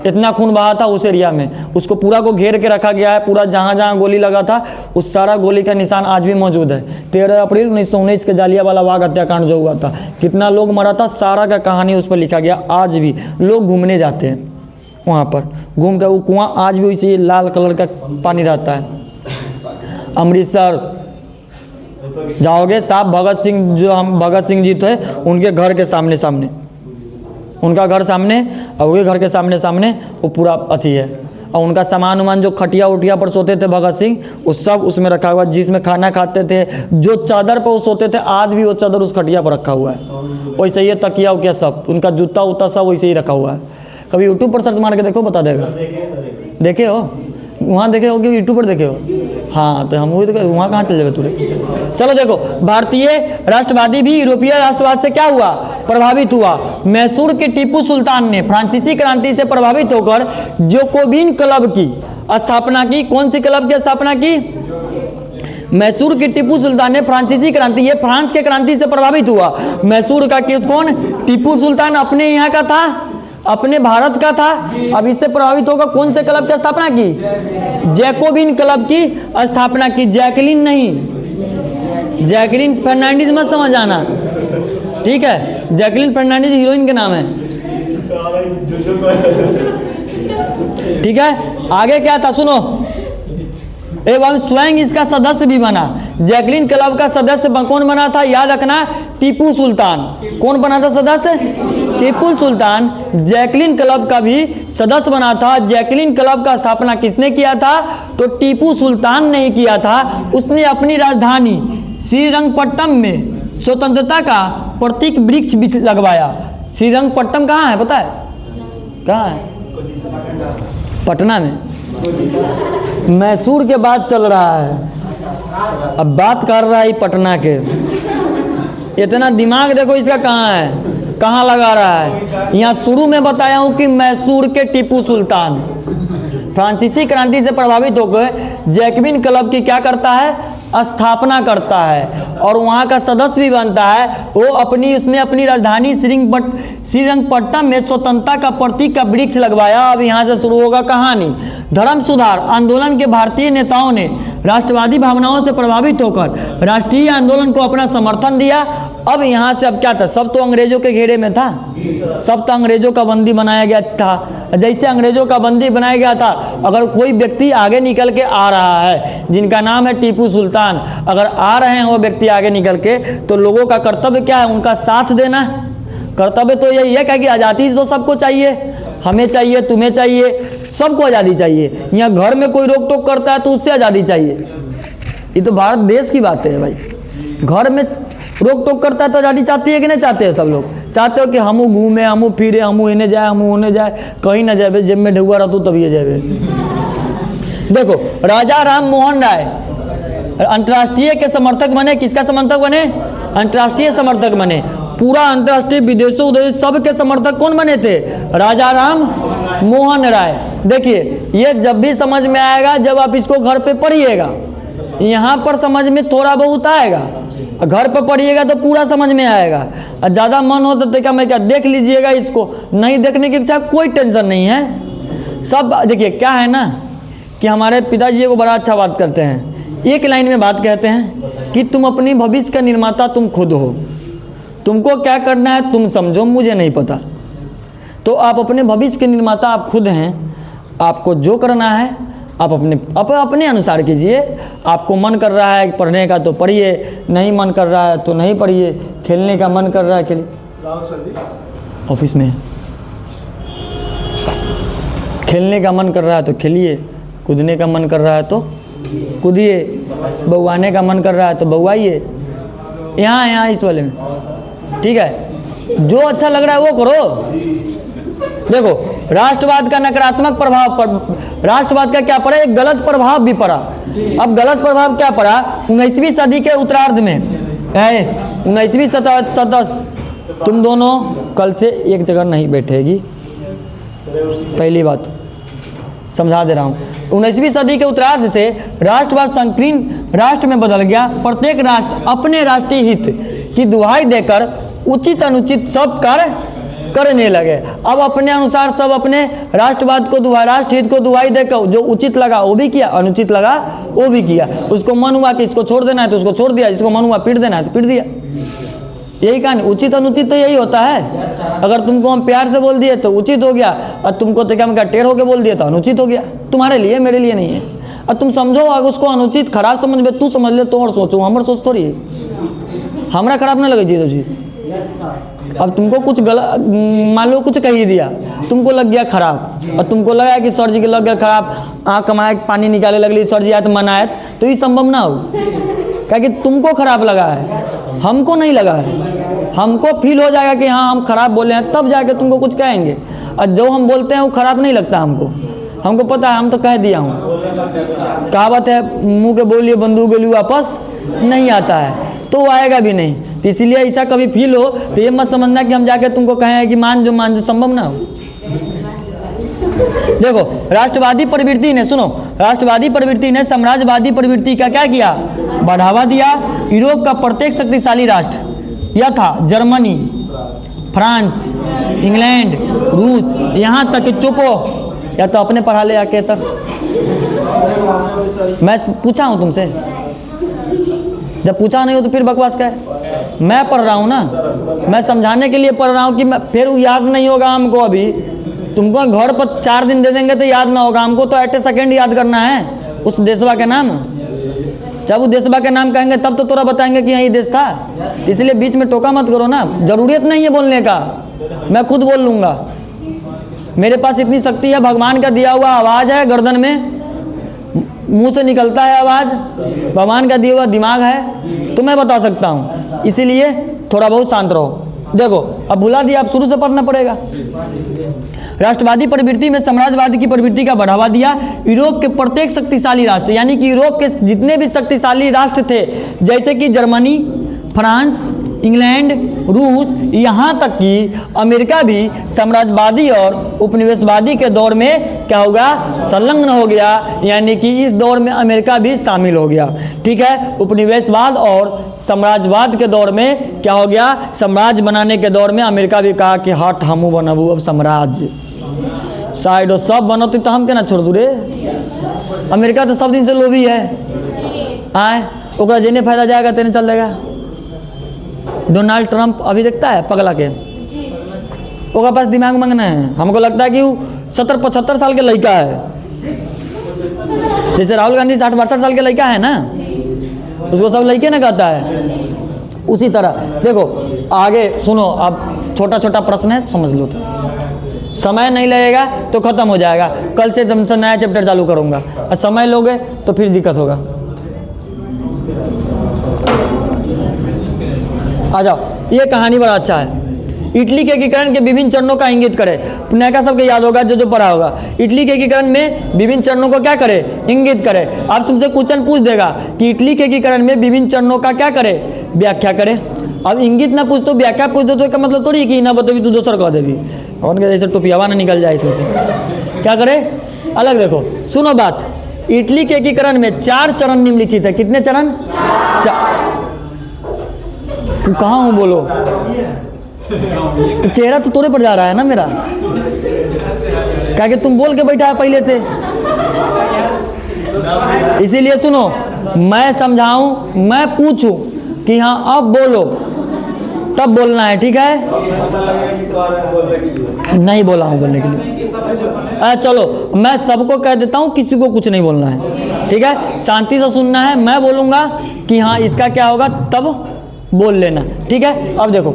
इतना खून बहा था उस एरिया में। उसको पूरा को घेर के रखा गया है, पूरा जहाँ गोली लगा था उस सारा गोली का निशान आज भी मौजूद है। 13 अप्रैल 1919 के जलियांवाला बाग हत्याकांड जो हुआ था, कितना लोग मरा था, सारा का कहानी उस पर लिखा गया। आज भी लोग घूमने जाते हैं वहाँ पर, घूम कर वो कुआं आज भी उसी लाल कलर का पानी रहता है। अमृतसर जाओगे, साहब भगत सिंह जी थे, उनके घर के सामने उनका घर सामने, और उनके घर के सामने वो पूरा अथी है। और उनका सामान जो खटिया उटिया पर सोते थे भगत सिंह, वो सब उसमें रखा हुआ है, जिसमें खाना खाते थे, जो चादर पर वो सोते थे, आज भी वो चादर उस खटिया पर रखा हुआ है। वैसे ही तकिया उकिया सब, उनका जूता उता सब वैसे ही रखा हुआ है। कभी यूट्यूब पर सर्च मार के देखो, बता देगा। देखे हो वहाँ, देखे हो कि यूट्यूब पर देखे हो? हाँ, तो हम वही देखे, वहाँ कहाँ चल जाए तुरे। चलो देखो, भारतीय राष्ट्रवादी भी यूरोपीय राष्ट्रवाद से क्या हुआ, प्रभावित हुआ। मैसूर के टीपू सुल्तान ने फ्रांसीसी क्रांति से प्रभावित होकर जैकोबिन क्लब की स्थापना की। कौन सी क्लब की स्थापना की? मैसूर के टीपू सुल्तान ने फ्रांसीसी क्रांति, ये फ्रांस के क्रांति से प्रभावित हुआ। मैसूर का कौन? टीपू सुल्तान अपने यहाँ का था, अपने भारत का था। अब इससे प्रभावित होकर कौन से क्लब की स्थापना की? जैकोबिन क्लब की स्थापना की। जैकलिन नहीं, जैकलिन फर्नांडिस मत समझ आना, ठीक है? जैकलिन फर्नांडिस हीरोइन के नाम है, ठीक है? आगे क्या था सुनो, एवं स्वयं इसका सदस्य भी बना। जैकलिन क्लब का सदस्य कौन बना था? याद रखना, टीपू सुल्तान। कौन बना था सदस्य? टीपू सुल्तान जैकलिन क्लब का भी सदस्य बना था। जैकलिन क्लब का स्थापना किसने किया था? तो टीपू सुल्तान ने ही किया था। उसने अपनी राजधानी श्रीरंगपट्टनम में स्वतंत्रता का प्रतीक वृक्ष लगवाया। श्रीरंगपट्टनम कहाँ है पता है? कहाँ है? पटना में। मैसूर के बाद चल रहा है, अब बात कर रहा है पटना के। इतना दिमाग देखो इसका कहाँ है, कहाँ लगा रहा है। यहाँ शुरू में बताया हूँ कि मैसूर के टीपू सुल्तान फ्रांसीसी क्रांति से प्रभावित होकर जैकबिन क्लब की क्या करता है, स्थापना करता है और वहाँ का सदस्य भी बनता है। वो उसने अपनी राजधानी श्रीरंगपट्टनम में स्वतंत्रता का प्रतीक का वृक्ष लगवाया। अब यहाँ से शुरू होगा कहानी। धर्म सुधार आंदोलन के भारतीय नेताओं ने राष्ट्रवादी भावनाओं से प्रभावित होकर राष्ट्रीय आंदोलन को अपना समर्थन दिया। अब यहाँ से अब क्या था, सब तो अंग्रेजों के घेरे में था, सब तो अंग्रेजों का बंदी बनाया गया था। जैसे अंग्रेजों का बंदी बनाया गया था, अगर कोई व्यक्ति आगे निकल के आ रहा है जिनका नाम है टीपू सुल्तान, अगर आ रहे हैं वो व्यक्ति आगे निकल के, तो लोगों का कर्तव्य क्या है, उनका साथ देना। कर्तव्य तो यही है कि आज़ादी तो सबको चाहिए, हमें चाहिए, तुम्हें चाहिए, सबको आज़ादी चाहिए। यहाँ घर में कोई रोक टोक करता है तो उससे आज़ादी चाहिए। ये तो भारत देश की बात है भाई। घर में रोक टोक करता है तो आज़ादी चाहती है कि नहीं चाहते हैं? सब लोग चाहते हो कि हमू घूमे, हमू फिरे, हमू इन्हें जाए, हमू उन्हें जाए, कहीं ना जाए, जेब में ढुआ रहतू तब ये जाए। देखो राजा राम मोहन राय अंतर्राष्ट्रीय के समर्थक बने। किसका समर्थक बने? अंतर्राष्ट्रीय समर्थक बने। पूरा अंतर्राष्ट्रीय विदेशों सब के समर्थक कौन बने थे? राजा राम मोहन राय। देखिए ये जब भी समझ में आएगा जब आप इसको घर पे पढ़िएगा, यहाँ पर समझ में थोड़ा बहुत आएगा, घर पर पढ़िएगा तो पूरा समझ में आएगा। और ज़्यादा मन हो तो क्या मैं क्या देख लीजिएगा इसको, नहीं देखने की इच्छा कोई टेंशन नहीं है। सब देखिए क्या है ना कि हमारे पिताजी को बड़ा अच्छा बात करते हैं, एक लाइन में बात कहते हैं कि तुम अपनी भविष्य का निर्माता तुम खुद हो, तुमको क्या करना है तुम समझो, मुझे नहीं पता। तो आप अपने भविष्य के निर्माता आप खुद हैं, आपको जो करना है आप अपने अनुसार कीजिए। आपको मन कर रहा है पढ़ने का तो पढ़िए, नहीं मन कर रहा है तो नहीं पढ़िए, खेलने का मन कर रहा है खेलिए, ऑफिस में खेलने का मन कर रहा है तो खेलिए, कूदने का मन कर रहा है तो कूदिए, बउआने का मन कर रहा है तो बउआइए। यहाँ इस वाले में ठीक है, जो अच्छा लग रहा है वो करो। देखो राष्ट्रवाद का नकारात्मक प्रभाव राष्ट्रवाद का क्या पड़ा, एक गलत प्रभाव भी पड़ा। अब गलत प्रभाव क्या पड़ा, 19वीं सदी के उत्तरार्ध में 19वीं सदी तुम दोनों कल से एक जगह नहीं बैठेगी, पहली बात समझा दे रहा हूँ। 19वीं सदी के उत्तरार्ध से राष्ट्रवाद संकीर्ण राष्ट्र में बदल गया। प्रत्येक राष्ट्र अपने राष्ट्रीय हित की दुहाई देकर उचित अनुचित सब कार्य करने लगे। अब अपने अनुसार सब अपने राष्ट्रवाद को राष्ट्रहित को दुहाई देकर जो उचित लगा वो भी किया, अनुचित लगा वो भी किया। उसको मन हुआ कि इसको छोड़ देना है तो उसको छोड़ दिया, जिसको मन हुआ पीट देना है तो पीट दिया। यही कहानी, उचित अनुचित तो यही होता है। अगर तुमको हम प्यार से बोल दिए तो उचित हो गया, और तुमको तो क्या टेढ़ होकर बोल दिया तो अनुचित हो गया। तुम्हारे लिए, मेरे लिए नहीं है। और तुम समझो अगर उसको अनुचित खराब समझ में, तू समझ ले तो और सोचो, हमारे सोच थोड़ी है, हमारा खराब ना लगे चीज़ तो चीज़। अब तुमको कुछ गलत मान लो कुछ कह ही दिया, तुमको लग गया खराब, और तुमको लगा कि सर जी के लग गया खराब, आँख कमाए पानी निकाले लगली, सर जी आए तो मनाए, तो ये संभव ना हो। क्या कि तुमको खराब लगा है, हमको नहीं लगा है। हमको फील हो जाएगा कि हाँ हम खराब बोले हैं, तब जाके तुमको कुछ कहेंगे। और जो हम बोलते हैं वो खराब नहीं लगता हमको पता है, हम तो कह दिया हूँ। कहावत है मुँह के बोलिए बंदूक गोली वापस नहीं आता है, तो आएगा भी नहीं। तो इसीलिए ऐसा कभी फील हो तो ये मत समझना कि हम जाके तुमको कहें कि मान जो, संभव ना हो। देखो राष्ट्रवादी प्रवृत्ति ने, सुनो, राष्ट्रवादी प्रवृत्ति ने साम्राज्यवादी प्रवृत्ति का क्या किया, बढ़ावा दिया। यूरोप का प्रत्येक शक्तिशाली राष्ट्र यह था जर्मनी, फ्रांस, इंग्लैंड, रूस, यहाँ तक कि चुप हो या तो अपने पढ़ा ले आके तक। मैं पूछा हूँ तुमसे, जब पूछा नहीं हो तो फिर बकवास क्या है। मैं पढ़ रहा हूँ ना, मैं समझाने के लिए पढ़ रहा हूँ कि मैं फिर याद नहीं होगा हमको। अभी तुमको घर पर 4 दिन दे देंगे तो याद ना होगा, हमको तो एट ए सेकेंड याद करना है उस देशवा के नाम। जब वो देशवा के नाम कहेंगे तब तो तोरा बताएंगे कि यही देश था। इसलिए बीच में टोका मत करो ना, जरूरत नहीं है बोलने का, मैं खुद बोल लूँगा। मेरे पास इतनी शक्ति है, भगवान का दिया हुआ आवाज़ है, गर्दन में मुंह से निकलता है आवाज़, भगवान का दिया हुआ दिमाग है, तो मैं बता सकता हूँ। इसीलिए थोड़ा बहुत शांत रहो। देखो अब भुला दिया, अब शुरू से पढ़ना पड़ेगा। राष्ट्रवादी प्रवृत्ति में साम्राज्यवाद की प्रवृत्ति का बढ़ावा दिया। यूरोप के प्रत्येक शक्तिशाली राष्ट्र, यानी कि यूरोप के जितने भी शक्तिशाली राष्ट्र थे, जैसे कि जर्मनी, फ्रांस, इंग्लैंड, रूस, यहाँ तक कि अमेरिका भी साम्राज्यवादी और उपनिवेशवादी के दौर में क्या होगा, संलग्न हो गया। यानी कि इस दौर में अमेरिका भी शामिल हो गया। ठीक है, उपनिवेशवाद और साम्राज्यवाद के दौर में क्या हो गया, साम्राज्य बनाने के दौर में अमेरिका भी कहा कि हट हमू बनबू अब साम्राज्य, साइड और सब बनते तो हम क्या ना छोड़ दू रे। अमेरिका तो सब दिन से लोभी है, आए ओकरा जेने फायदा जाएगा तेने चल जाएगा। डोनाल्ड ट्रंप अभी देखता है पगला के, ओका पास दिमाग मंगना है। हमको लगता है कि वो 70-75 साल के लड़का है, जैसे राहुल गांधी 60-62 साल के लड़का है ना, उसको सब लड़के ना कहता है। उसी तरह देखो आगे सुनो, अब छोटा छोटा प्रश्न है समझ लो, तो समय नहीं लगेगा तो खत्म हो जाएगा। कल से तुमसे नया चैप्टर चालू करूंगा, और समय लोगे तो फिर दिक्कत होगा। आ जाओ, ये कहानी बड़ा अच्छा है। इटली के एकीकरण के विभिन्न चरणों का इंगित करे। पुण्यका सबके याद होगा जो पढ़ा होगा। इटली के एकीकरण में विभिन्न चरणों को क्या करे, इंगित करे। आप तुमसे क्वेश्चन पूछ देगा कि इटली के एकीकरण में विभिन्न चरणों का क्या करे, व्याख्या करे। अब इंगित ना पूछ तो व्याख्या पूछ दो तो इसका मतलब थोड़ी कि ना बतभी तू दूसर कह देवी, और जैसे टोपियावा ना निकल जाए इसमें से। क्या करे, अलग देखो, सुनो बात। इटली के एकीकरण में 4 चरण निम्नलिखित है। कितने चरण? 4। तू कहाँ हूँ बोलो, चेहरा तो तोरे पर जा रहा है ना मेरा, क्या कि तुम बोल के बैठा है पहले से। इसीलिए सुनो, मैं समझाऊं, मैं पूछूं कि हाँ अब बोलो, तब बोलना है। ठीक है, नहीं बोला हूं बोलने के लिए। चलो मैं सबको कह देता हूं, किसी को कुछ नहीं बोलना है। ठीक है, शांति से सुनना है। मैं बोलूंगा कि हाँ इसका क्या होगा, तब बोल लेना। ठीक है, अब देखो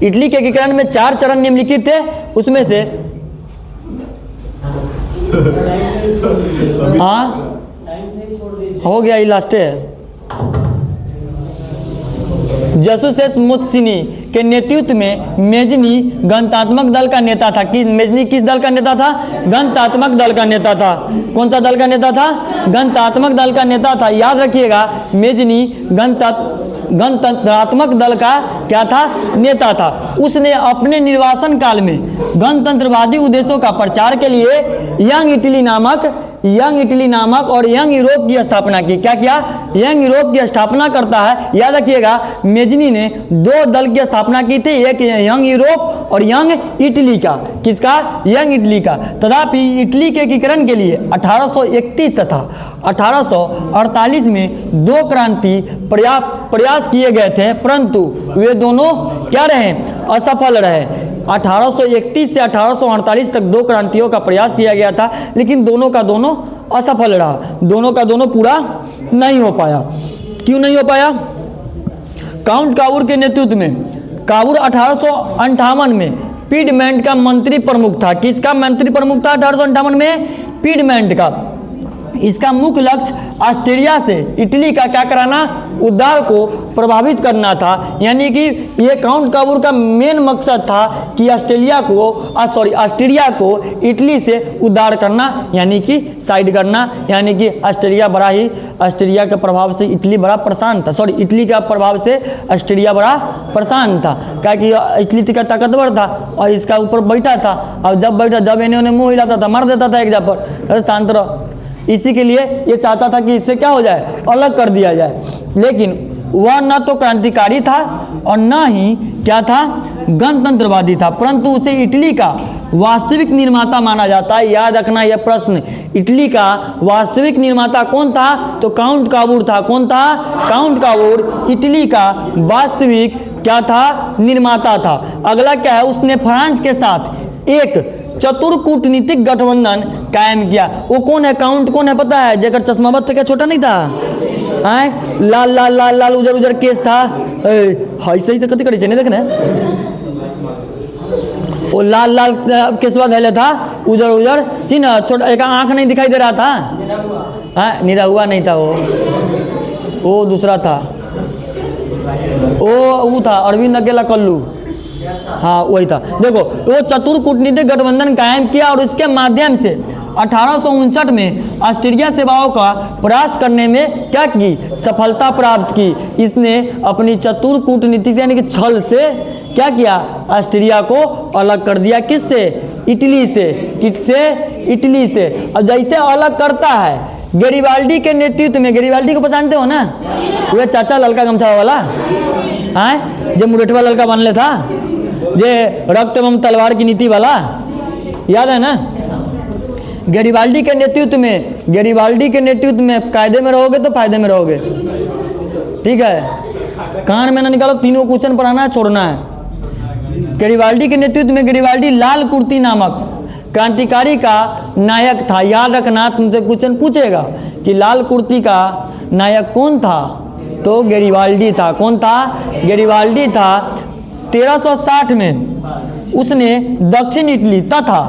इटली के एकीकरण में 4 चरण निम्नलिखित थे, उसमें से हाँ हो गया, ये लास्ट है। जसूसेस मुत्सिनी के नेतृत्व में मेजनी गणतात्मक दल का नेता था। कि मेजनी किस दल का नेता था? गणतात्मक दल का नेता था। कौन सा दल का नेता था? गणतात्मक दल का नेता था। याद रखिएगा, मेजनी गणतंत्रात्मक दल का क्या था? नेता था। उसने अपने निर्वासन काल में गणतंत्रवादी उद्देश्यों का प्रचार के लिए यंग इटली नामक और यंग यूरोप की स्थापना की। क्या किया? यंग यूरोप की स्थापना करता है। याद रखिएगा, मेजनी ने 2 दल की स्थापना की थी, एक यंग यूरोप और यंग इटली का। किसका? यंग इटली का। तथापि इटली के एकीकरण के लिए 1831 तथा 1848 में 2 क्रांति प्रयास किए गए थे, परंतु वे दोनों क्या रहे? असफल रहे। 1831 से 1848 तक 2 क्रांतियों का प्रयास किया गया था, लेकिन दोनों का दोनों असफल रहा। दोनों का दोनों पूरा नहीं हो पाया। क्यों नहीं हो पाया? काउंट काबूर के नेतृत्व में, काबूर 1858 में पीडमेंट का मंत्री प्रमुख था। किसका मंत्री प्रमुख था 1858 में? पीडमेंट का। इसका मुख्य लक्ष्य ऑस्ट्रिया से इटली का क्या कराना? उद्धार को प्रभावित करना था। यानी कि ये काउंट काबूर का मेन मकसद था कि ऑस्ट्रिया को इटली से उद्धार करना, यानी कि साइड करना। यानी कि ऑस्ट्रिया के प्रभाव से इटली बड़ा परेशान था। इटली के प्रभाव से ऑस्ट्रिया बड़ा परेशान था, क्योंकि इटली का ताकतवर था और इसका ऊपर बैठा था। और जब इन्हें उन्हें मुँह हिलाता था, मार देता था एक जगह पर। अरे शांत रहो। इसी के लिए ये चाहता था कि इससे क्या हो जाए? अलग कर दिया जाए। लेकिन वह न तो क्रांतिकारी था और न ही क्या था? गणतंत्रवादी था, परंतु उसे इटली का वास्तविक निर्माता माना जाता है। याद रखना यह प्रश्न, इटली का वास्तविक निर्माता कौन था? तो काउंट काबूर था। कौन था? काउंट काबूर इटली का वास्तविक क्या था? निर्माता था। अगला क्या है? उसने फ्रांस के साथ एक चतुर कूटनीतिक गठबंधन कायम किया। वो कौन है? काउंट कौन है पता है? जेकर चश्माबत था, क्या छोटा नहीं था? आए लाल लाल लाल लाल उजर उजर केस था। सही से कथी करे नहीं देखना, वो लाल लाल केसवा धैले था, उजर उजर जी ना, छोटा एक आंख नहीं दिखाई दे रहा था। हाँ, निरहुआ नहीं था वो दूसरा था। वो था अरविंद अकेला कल्लू, हाँ वही था। देखो वो चतुर कूटनीतिक गठबंधन कायम किया और उसके माध्यम से 1859 में ऑस्ट्रिया सेवाओं का परास्त करने में क्या की, सफलता प्राप्त की। इसने अपनी चतुर कूटनीति से यानी कि छल से क्या किया, ऑस्ट्रिया को अलग कर दिया। किससे, इटली से। किससे, इटली से। अब जैसे अलग करता है गैरिबाल्डी के नेतृत्व में, गैरिबाल्डी को पहचानते हो ना, वह चाचा ललका गमछा वाला, हाँ जो मुरेठवा ललका बांधले था, जे रक्त एवं तलवार की नीति वाला, याद है ना। गैरिबाल्डी के नेतृत्व में, गैरिबाल्डी के नेतृत्व में कायदे में रहोगे तो फायदे में रहोगे, ठीक है। कान में ना निकालो, तीनों क्वेश्चन पढ़ाना है, छोड़ना है। गैरिबाल्डी के नेतृत्व में गैरिबाल्डी लाल कुर्ती नामक क्रांतिकारी का नायक था। याद रखना, तुमसे क्वेश्चन पूछेगा कि लाल कुर्ती का नायक कौन था, तो गैरिबाल्डी था। कौन था, गैरिबाल्डी था। 1360 में उसने दक्षिण इटली तथा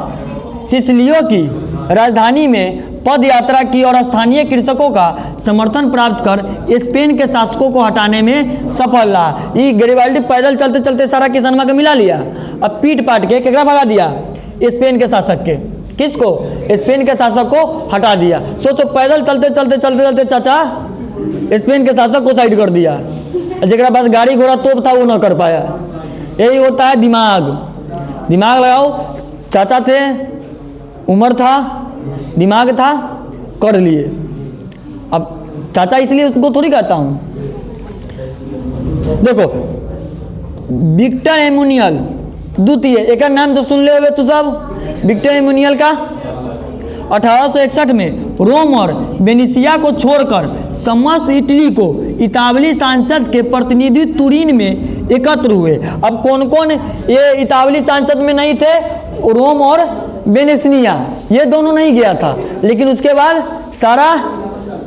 सिसिलियो की राजधानी में पद यात्रा की और स्थानीय कृषकों का समर्थन प्राप्त कर स्पेन के शासकों को हटाने में सफल रहा। ये गैरिबाल्डी पैदल चलते चलते सारा किसनवा के मिला लिया, अब पीट पाट के केकरा भगा दिया, स्पेन के शासक के। किसको, स्पेन के शासक को हटा दिया। सोचो पैदल चलते चलते चलते चलते चाचा स्पेन के शासक को साइड कर दिया, जरा पास गाड़ी घोड़ा तोप था वो ना कर पाया। यही होता है दिमाग, दिमाग लगाओ। चाचा थे, उम्र था, दिमाग था, कर लिए। अब चाचा इसलिए उसको थोड़ी कहता हूँ। देखो विक्टर एमुनियल द्वितीय, एक नाम तो सुन ले हुए तो सब, विक्टर एमुनियल का 1861 में रोम और वेनिसिया को छोड़कर समस्त इटली को इतावली सांसद के प्रतिनिधि तुरीन में एकत्र हुए। अब कौन कौन ये इतावली सांसद में नहीं थे, रोम और वेनेसिया, ये दोनों नहीं गया था, लेकिन उसके बाद सारा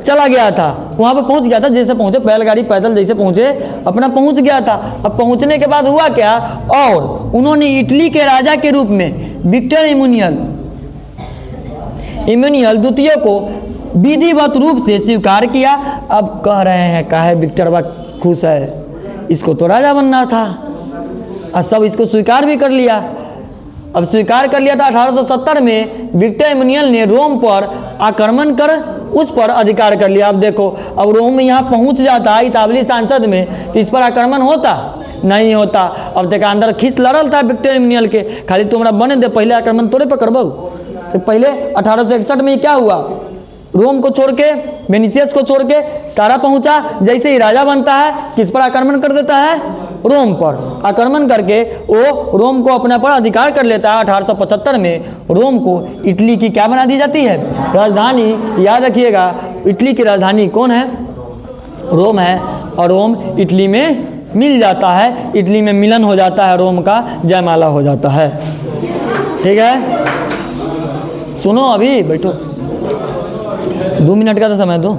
चला गया था, वहाँ पे पहुँच गया था। जैसे पहुँचे बैलगाड़ी पैदल जैसे पहुँचे अपना पहुँच गया था। अब पहुँचने के बाद हुआ क्या, और उन्होंने इटली के राजा के रूप में विक्टर इमुनियल द्वितीय को विधिवत रूप से स्वीकार किया। अब कह रहे हैं काहे विक्टर बा खुश है, इसको तो राजा बनना था, और सब इसको स्वीकार भी कर लिया। अब स्वीकार कर लिया था। 1870 में विक्टर इमुनियल ने रोम पर आक्रमण कर उस पर अधिकार कर लिया। अब देखो, अब रोम में यहाँ पहुँच जाता इतावली सांसद में, तो इस पर आक्रमण होता नहीं होता। अब देखा अंदर खींच लड़ल था विक्टर इमुनियल के, खाली तुम्हारा बने दे, पहले आक्रमण तोड़े पर करबो। तो पहले 1861 में क्या हुआ, रोम को छोड़ के, वेनिसियस को छोड़ के सारा पहुंचा। जैसे ही राजा बनता है किस पर आक्रमण कर देता है, रोम पर आक्रमण करके वो रोम को अपने पर अधिकार कर लेता है। 1875 में रोम को इटली की क्या बना दी जाती है, राजधानी। याद रखिएगा इटली की राजधानी कौन है, रोम है, और रोम इटली में मिल जाता है। इटली में मिलन हो जाता है, रोम का जयमाला हो जाता है। ठीक है, सुनो अभी बैठो, 2 मिनट का तो समय दो।